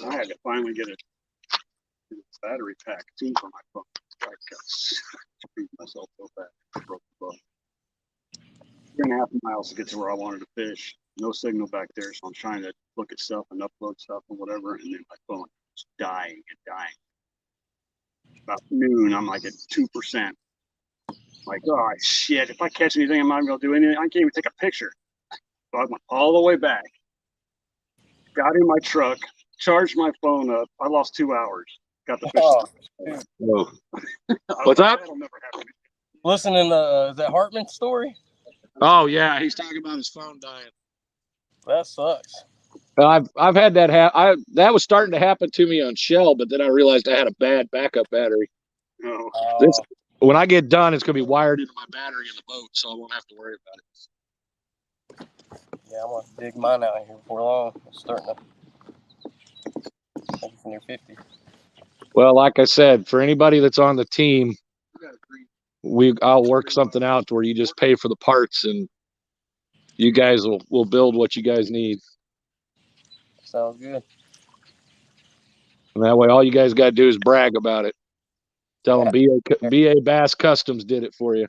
I had to finally get a battery pack too for my phone. I beat myself so bad. I broke the phone. 3.5 miles to get to where I wanted to fish. No signal back there, so I'm trying to look at stuff and upload stuff and whatever, and then my phone is dying and dying. About noon, I'm like at 2%. Like, oh shit! If I catch anything, I'm not gonna do anything. I can't even take a picture. So I went all the way back. Got in my truck, charged my phone up. I lost 2 hours. Got the fish. Oh, what's up? That'll never happen. listening to that Hartman story? Oh yeah, he's talking about his phone dying. That sucks. I've had that that was starting to happen to me on Shell, but then I realized I had a bad backup battery. No. This, when I get done, it's gonna be wired into my battery in the boat, so I won't have to worry about it. Yeah, I'm gonna dig mine out here before long. It's starting to. I think it's near 50. Well, like I said, for anybody that's on the team, I'll work something out to where you just pay for the parts and you guys will build what you guys need. Sounds good. And that way all you guys gotta do is brag about it. Tell them BA Bass Customs did it for you.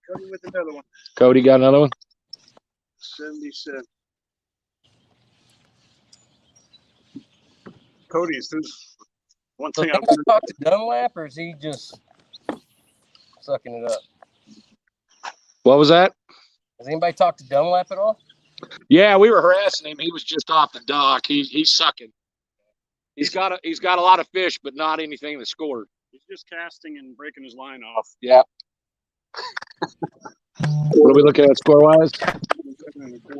Cody with another one. Cody got another one? 77. Cody, is this one So thing I've anybody talk to Dunlap, or is he just sucking it up? What was that? Has anybody talked to Dunlap at all? Yeah, we were harassing him. He was just off the dock. He's sucking. He's got a lot of fish, but not anything that scored. He's just casting and breaking his line off. Yeah. What are we looking at score wise?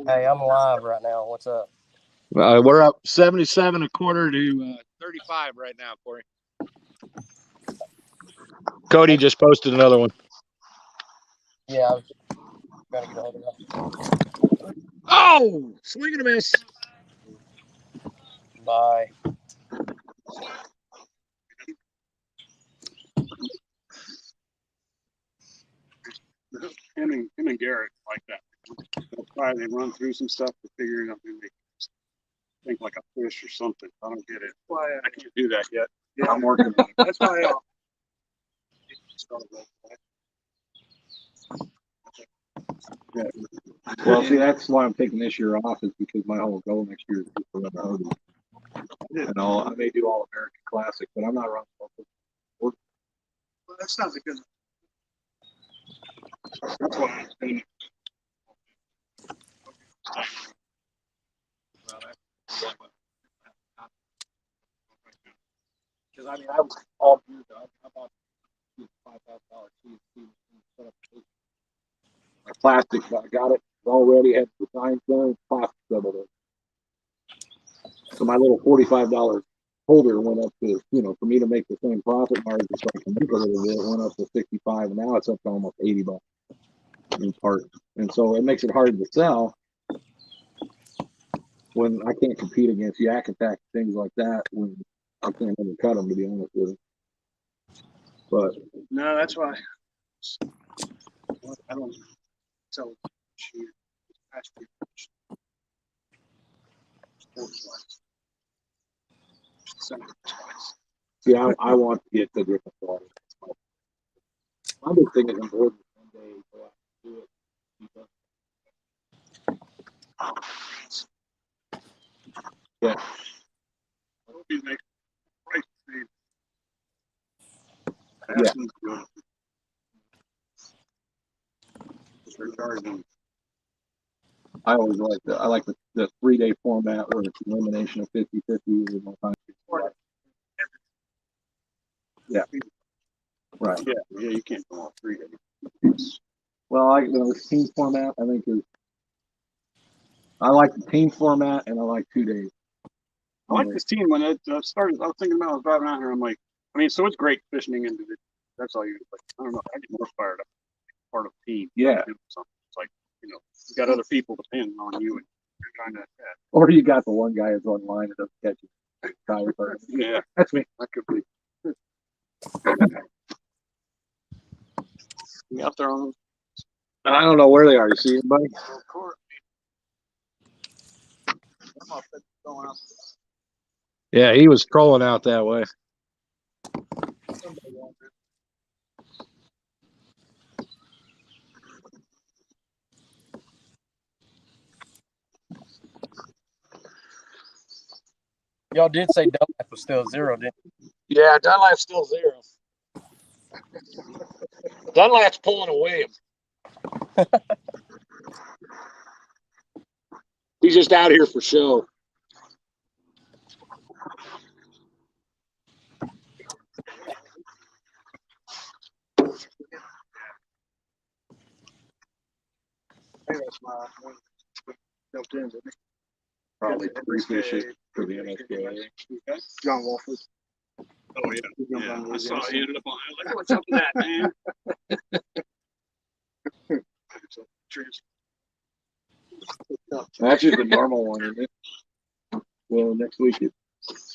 Hey, I'm live right now. What's up? We're up 77 a quarter to 35 right now, Corey. Cody just posted another one. Yeah, I was trying to get a hold of that. Oh, swing and a miss. Bye. Him and Garrett like that. They run through some stuff to figure it out. Maybe think like a fish or something. I don't get it. Why I can't do that yet. Yeah, I'm working on it. That's why Yeah. Well, see, that's why I'm taking this year off, is because my whole goal next year is to run the Hawgs. And I may do all American Classic, but I'm not running local. Well, that's not because that's why I'm doing Because I mean, I was all year. I bought $5,000 set up my plastic. I got it already. Had the design done. Plastic doubled it. So my little $45 holder went up to, for me to make the same profit margin, so I can make a little bit, it went up to 65, and now it's up to almost $80 in parts. And so it makes it hard to sell when I can't compete against Yak Attack, things like that, when I can't even cut them, to be honest with you. But no, that's why I don't tell you. see, I want to get to different water. My big thing is I'm bored with one day go out and do it. Yeah. Yeah. I always like the 3-day format where it's elimination of 50-50 with no contact. Yeah. Right. Yeah, you can't go on 3 days. Well, the team format I think is. I like the team format and I like 2 days. I like this team when it started. I was thinking about, I was driving out here. I'm like, I mean, so it's great fishing individual. That's all you. Like, I don't know. I get more fired up. Part of the team. Yeah. Something. It's like, you got other people depending on you, and you're trying to. Or you got the one guy who's online and doesn't catch it. Yeah, That's me. that could be. You out there on them? I don't know where they are. You see anybody? Yeah, he was trolling out that way. Y'all did say Dunlap was still 0, didn't you? Yeah, Dunlap's still 0. Dunlap's pulling away. He's just out here for show. Probably 3 fishes for the NSPA. John Walford. Oh yeah. I saw he ended up on. I was like, what's up with that, man? That's just the normal one, isn't it? Well, next week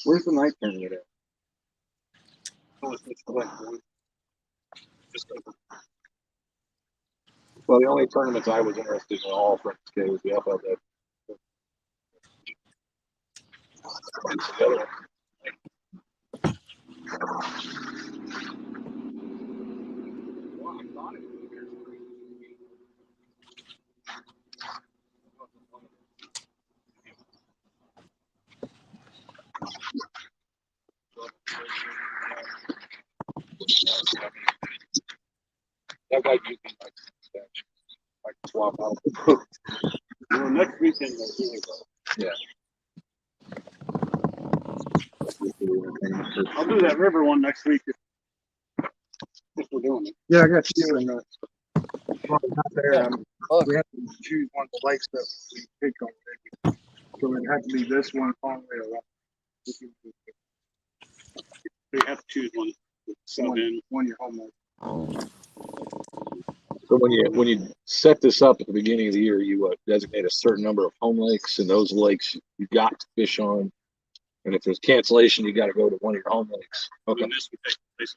where's the night tournament at? Well, the only tournaments I was interested in all French K was the FLW. That might be like swap out. Well, next weekend, Yeah. I'll do that river one next week if we're doing it. Yeah, I got you in that. Well, not there. Look, We have to choose one of the lakes that we pick on. So it has to be this one only or one. We have to choose one. Sub in. One your home lake. So when you set this up at the beginning of the year, you designate a certain number of home lakes, and those lakes you got to fish on. And if there's cancellation, you got to go to one of your home lakes. Okay. When this would take place.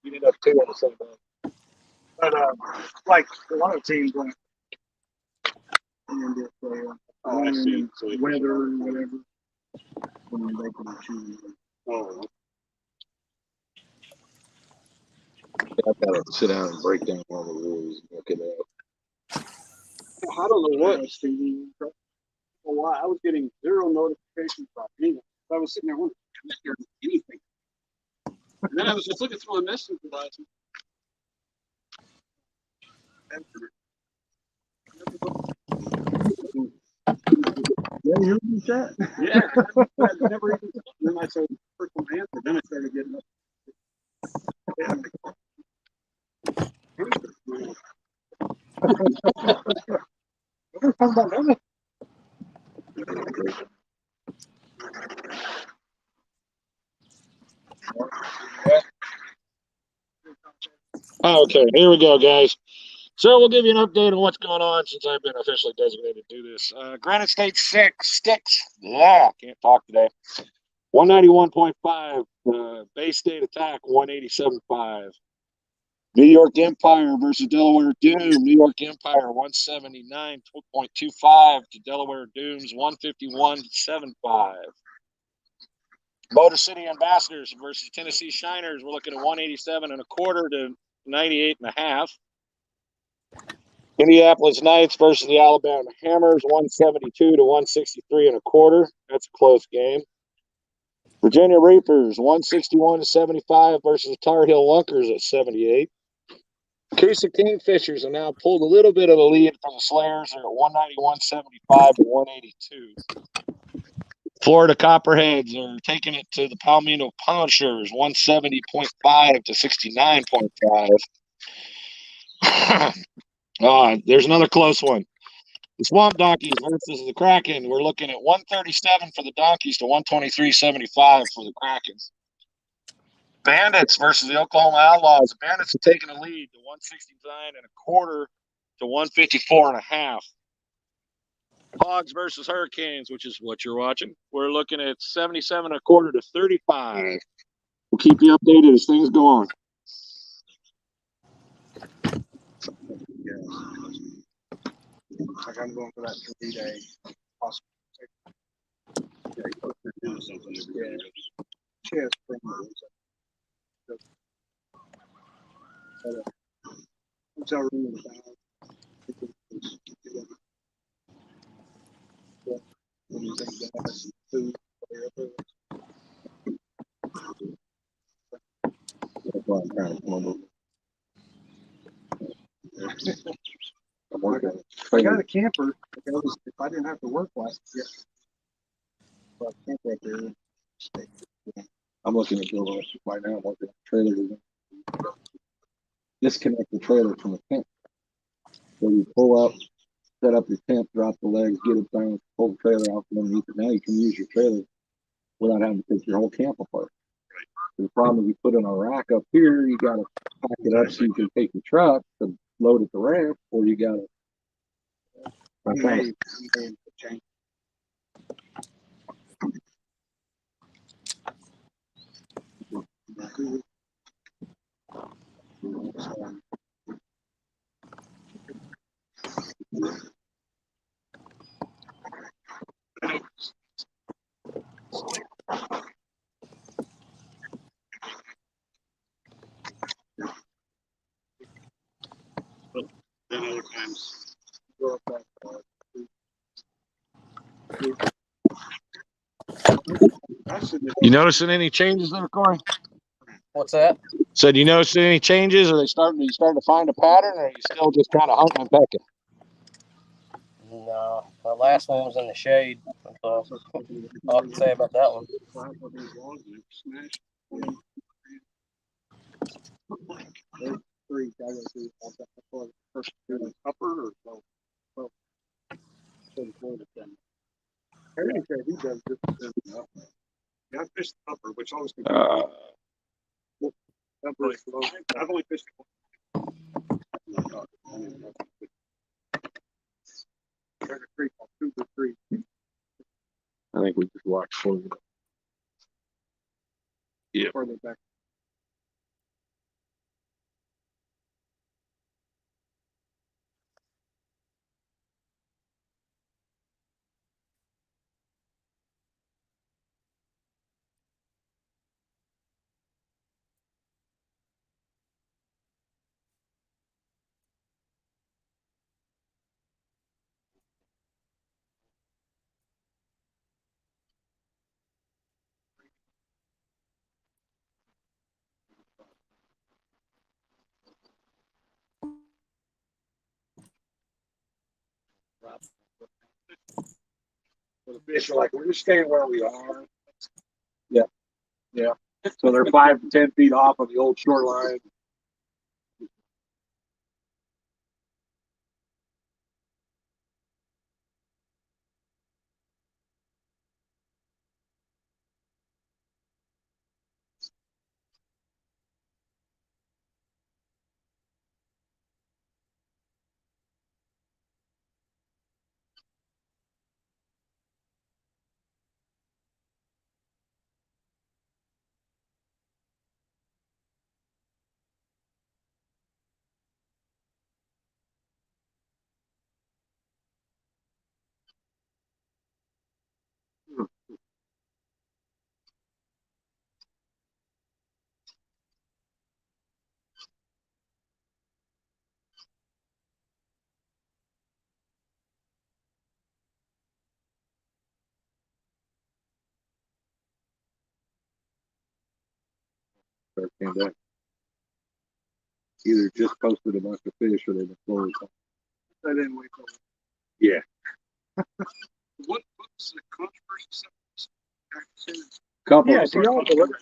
You need up 2 on the same day. But like a lot of teams went. And if I see. Weather or whatever. When they can choose. Oh. I've got to sit down and break down all the rules and look it up. I don't know what. Why I was getting 0 notifications from anything. I was sitting there wondering, I'm not hearing anything. And then I was just looking through my message last week. Yeah, you heard me chat? Yeah, I never even. Then I said first one answered. Then I started getting up. Okay, here we go, guys. So we'll give you an update on what's going on since I've been officially designated to do this. Granite State 6 sticks. Yeah, can't talk today. 191.5. Bay State Attack 187.5. New York Empire versus Delaware Doom. New York Empire 179.25 to Delaware Doom's 151.75. Motor City Ambassadors versus Tennessee Shiners. We're looking at 187.25 to 98.5. Indianapolis Knights versus the Alabama Hammers, 172 to 163 and a quarter. That's a close game. Virginia Reapers, 161 to 75 versus Tar Heel Lunkers at 78. Coosa Kingfishers have now pulled a little bit of a lead from the Slayers. They're at 191.75 to 182. Florida Copperheads are taking it to the Palomino Punishers, 170.5 to 69.5. There's another close one. The Swamp Donkeys versus the Kraken. We're looking at 137 for the Donkeys to 123.75 for the Kraken. Bandits versus the Oklahoma Outlaws. The Bandits have taken a lead to 169 and a quarter to 154 and a half. Hawgs versus Hurricanes, which is what you're watching. We're looking at 77 and a quarter to 35. We'll keep you updated as things go on. Like I'm going for that 3-day hospital. Yeah, you're doing something every day. Chest promos. Hotel room in the back. When you think gas, food, whatever. I got a camper. If I didn't have to work last year, but I can't right there. I'm looking at building right now. I'm looking at trailers. Disconnect the trailer from the tent. So you pull up, set up your tent, drop the legs, get it down, pull the trailer out from underneath it. Now you can use your trailer without having to take your whole camp apart. The problem is you put in a rack up here, you got to pack it up so you can take your truck to load at the ramp, or you got to. Then other times, You noticing any changes there, Corey? What's that? Said you noticing any changes? Are you starting to find a pattern, or are you still just kind of hunting and pecking? No, the last one was in the shade. That's all I can say about that one. Harry said he does this. Yeah, I fished the upper, which always I've only fished it once. There's a creek called Cougar Creek. I think we just walked forward. Yeah. Further back. So the fish are like, we're just staying where we are. Yeah. Yeah. So they're 5 to 10 feet off of the old shoreline. start came back. Either just posted a bunch of fish or they've been closed. I didn't wait for Yeah. what's the controversy? Couple. Yeah, do y'all deliver?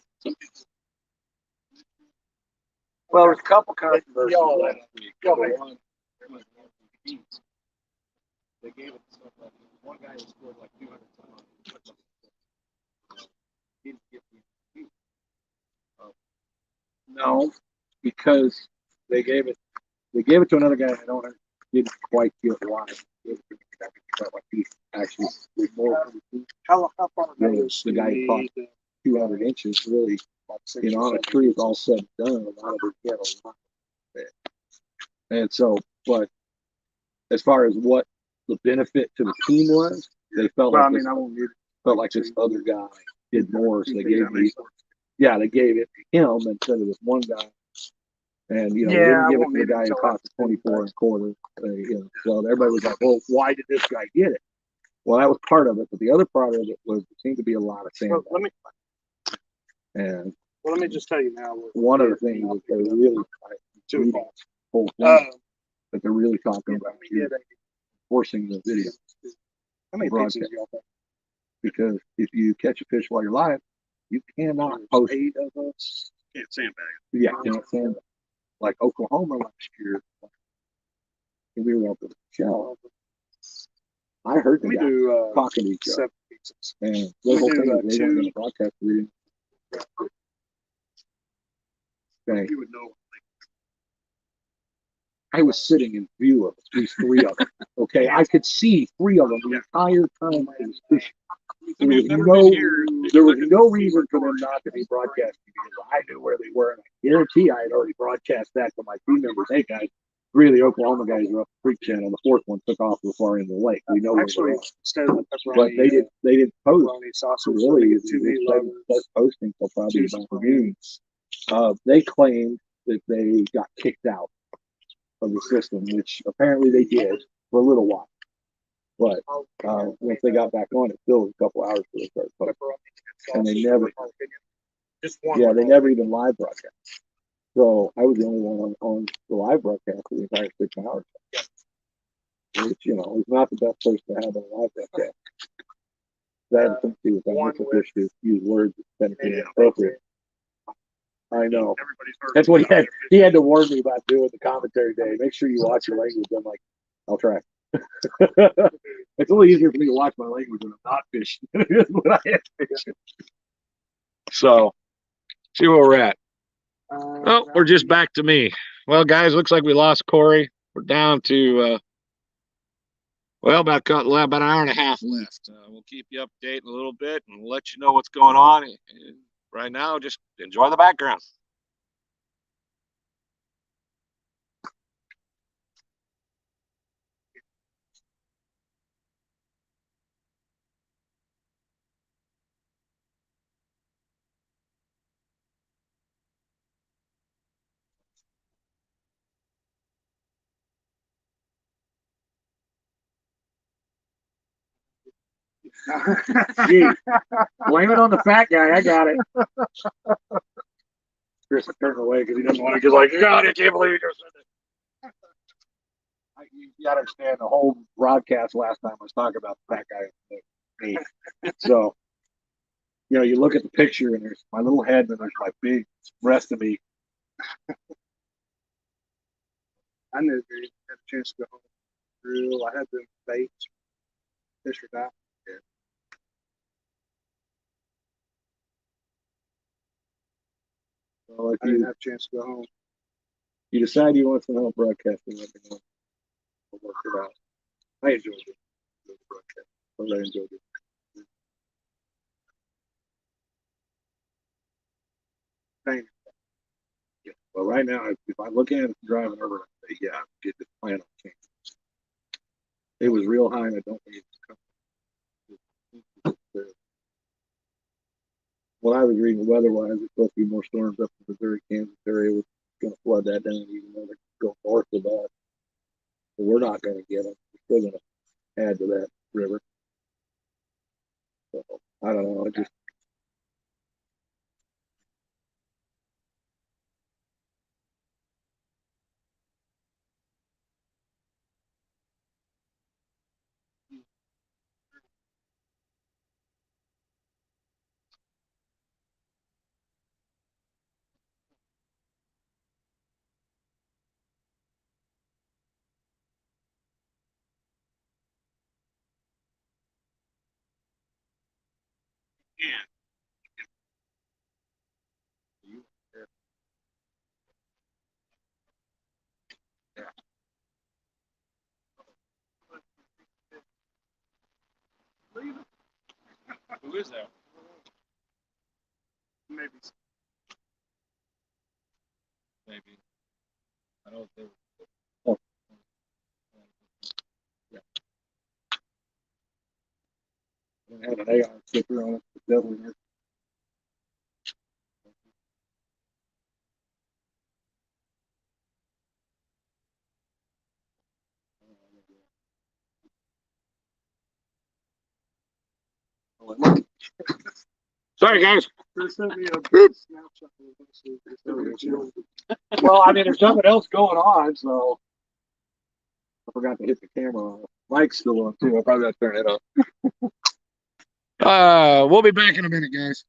Well, there's a couple controversies Y'all- last week. y'all The make- one, it was one of the beats. They gave it to somebody. One guy who scored like 200 touchdowns. He didn't get the beat. No, because they gave it to another guy. I don't didn't quite get why. They gave it to the guy who felt like he actually was more for the team. How far Yeah, goes the guy who caught 200 inches really, you know, on a tree is all said and done. A lot of it get a lot of it. And so, but as far as what the benefit to the team was, they felt Well, like I mean, this, I won't get felt like this other guy did more, so they gave it to him instead of this one guy. And you know, they Yeah, didn't I give it won't to the need it guy who until caught the 24 and quarter. You know, so everybody was like, "Well, why did this guy get it?" Well, that was part of it, but the other part of it was there seemed to be a lot of sand. Well, let me And just tell you now. one of the things that they're really Two whole thing Uh, that they're really talking about is forcing the video how many broadcast. pieces y'all think? Because if you catch a fish while you're live, you cannot post. 8 of us. Can't sandbag. Yeah, can't sand it. Like Oklahoma last year, we were up at the shell. I heard the We guy do talking to each other, 7 pieces. and the we whole do, thing is they weren't going two- to broadcast the video. Okay. You would know. I was sitting in view of at least 3 of them. Okay, I could see 3 of them the entire time I was fishing. I mean, I've never no- been here. There was no reason for them not to be broadcasting because I knew where they were, and I guarantee I had already broadcast that to my team members. Hey guys, 3 of the Oklahoma guys are up the creek channel. The 4th one took off to the far end of the lake. We know where Actually, they are. instead of the pepperoni, But they didn't post. pepperoni sausage, Really, really they two meat didn't start lovers. posting till probably two about June. They claimed that they got kicked out of the system, which apparently they did for a little while. But once they got back on, it still was a couple hours before they started posting. And they never, Just one. yeah, they never even live broadcast. So I was the only one on the live broadcast for the entire 6 hours. Which, you know, is not the best place to have a live broadcast. That had something to do with that one Mr. Fish to use words that are Yeah. inappropriate. I know. Everybody's heard. That's what he had to warn me about doing the commentary day. Make sure you watch your language. I'm like, I'll try. It's a little easier for me to watch my language when I'm not fishing than it is when I am fishing. So, see where we're at. Oh, we're just back to me. Well, guys, looks like we lost Corey. We're down to, about an hour and a half left. We'll keep you updated a little bit and let you know what's going on. And right now, just enjoy the background. Gee, blame it on the fat guy. I got it. Chris is turning away because he doesn't want to get like, God, I can't believe you just said that. You got to understand the whole broadcast last time was talking about the fat guy. Me. So, you know, you look at the picture and there's my little head and there's my big rest of me. I never had a chance to go home. Real, I had the bait, fish or die. So if I didn't you, have a chance to go home. you decide you want some help broadcasting, let me know. We'll work it out. I enjoyed it. The broadcast. But I enjoyed it. Thank Yeah. Well, right now, if I look at it driving over, I say, yeah, get this plan on change. It was real high, and I don't think it's coming. What I was reading weather-wise, it's supposed to be more storms up in the Missouri, Kansas area. We're going to flood that down, even though they go north of that. But we're not going to get them. We're still going to add to that river. So I don't know. Who is that? Maybe. Maybe. I don't think. Yeah. It had an AR sticker on it. It's definitely here. Sorry, guys. They sent me a Snapchat. Well, I mean, there's something else going on, so I forgot to hit the camera off. Mike's still on too. I probably got to turn it off. We'll be back in a minute, guys.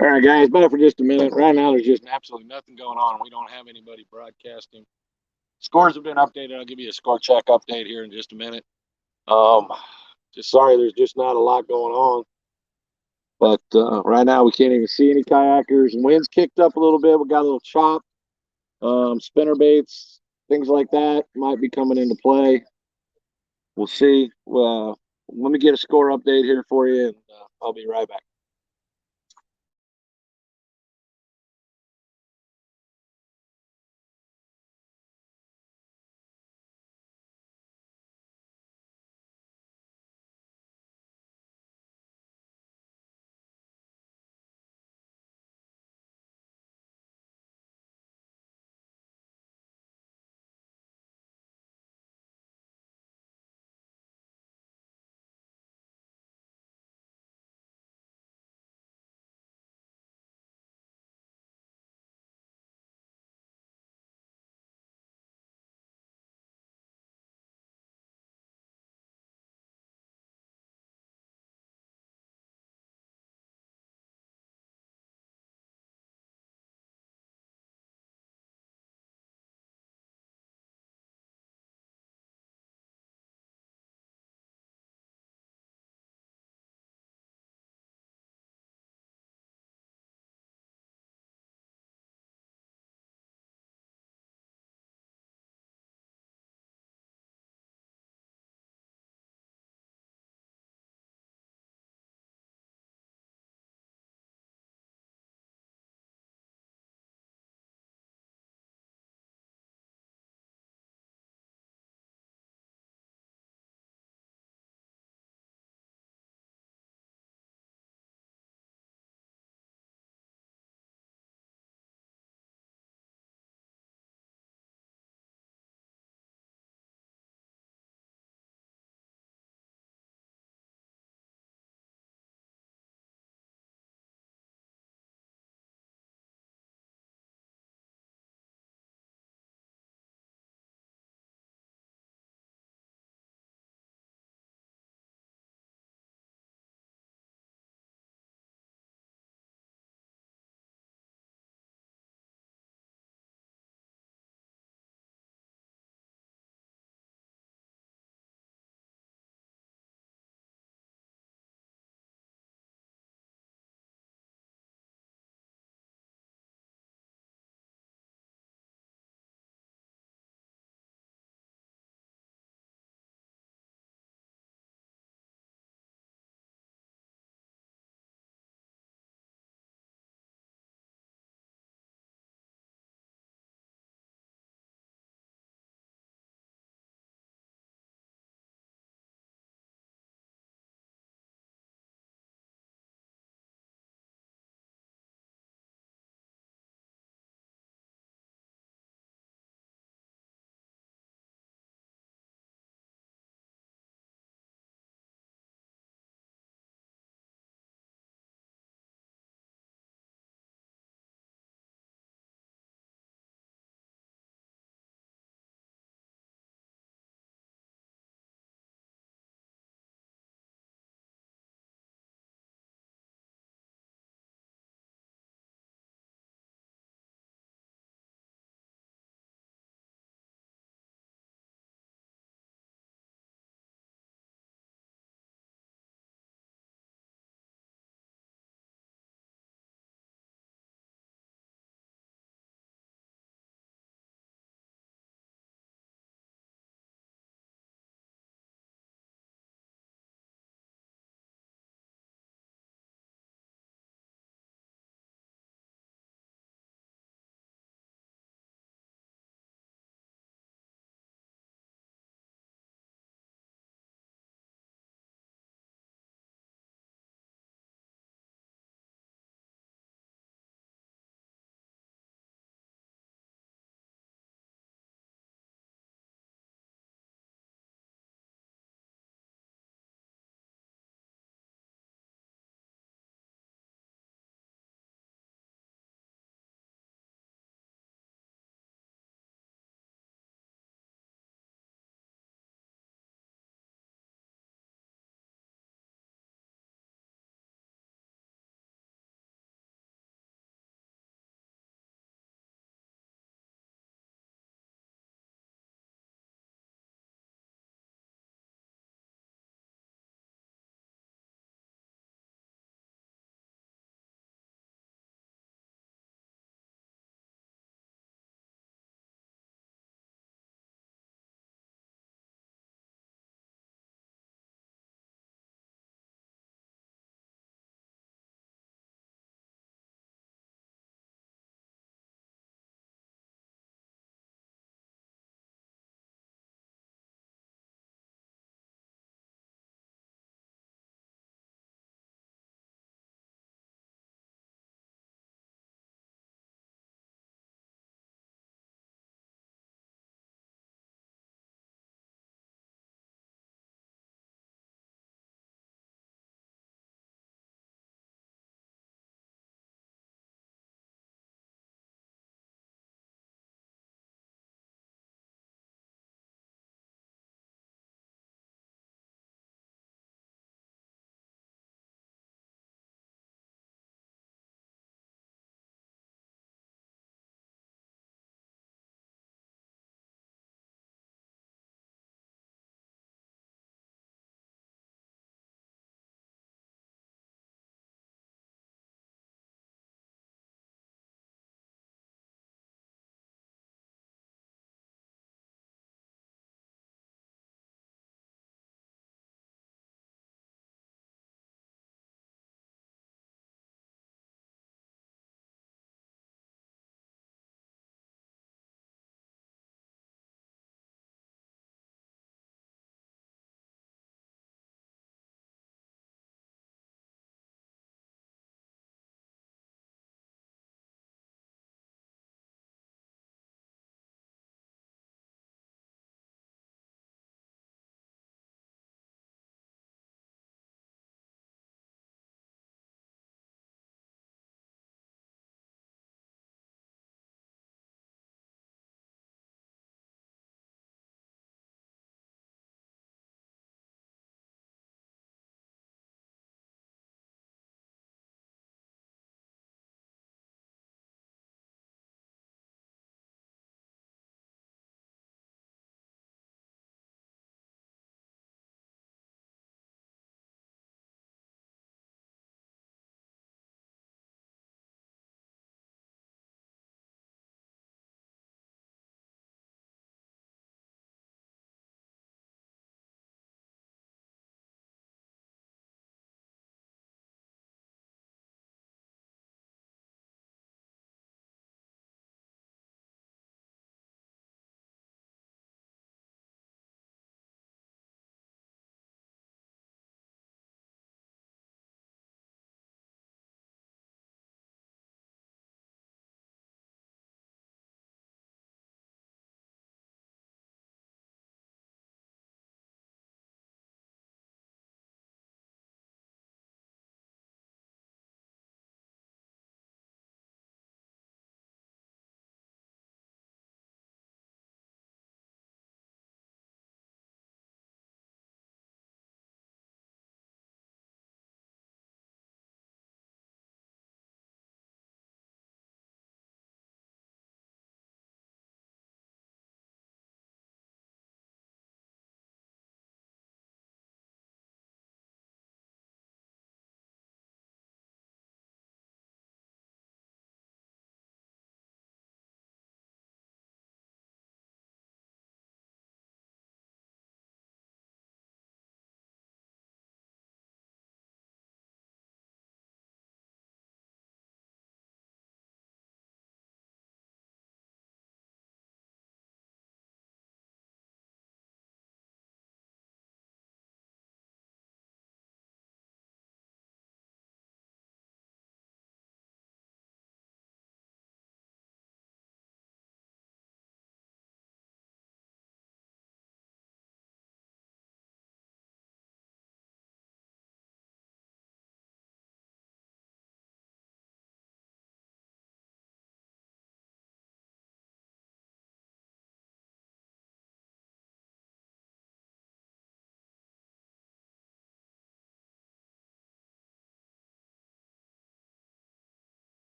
All right, guys, back for just a minute. Right now, there's just absolutely nothing going on. We don't have anybody broadcasting. Scores have been updated. I'll give you a score check update here in just a minute. Just sorry, there's just not a lot going on. But right now, we can't even see any kayakers. And wind's kicked up a little bit. We got a little chop. Spinner baits, things like that might be coming into play. We'll see. Let me get a score update here for you, and I'll be right back.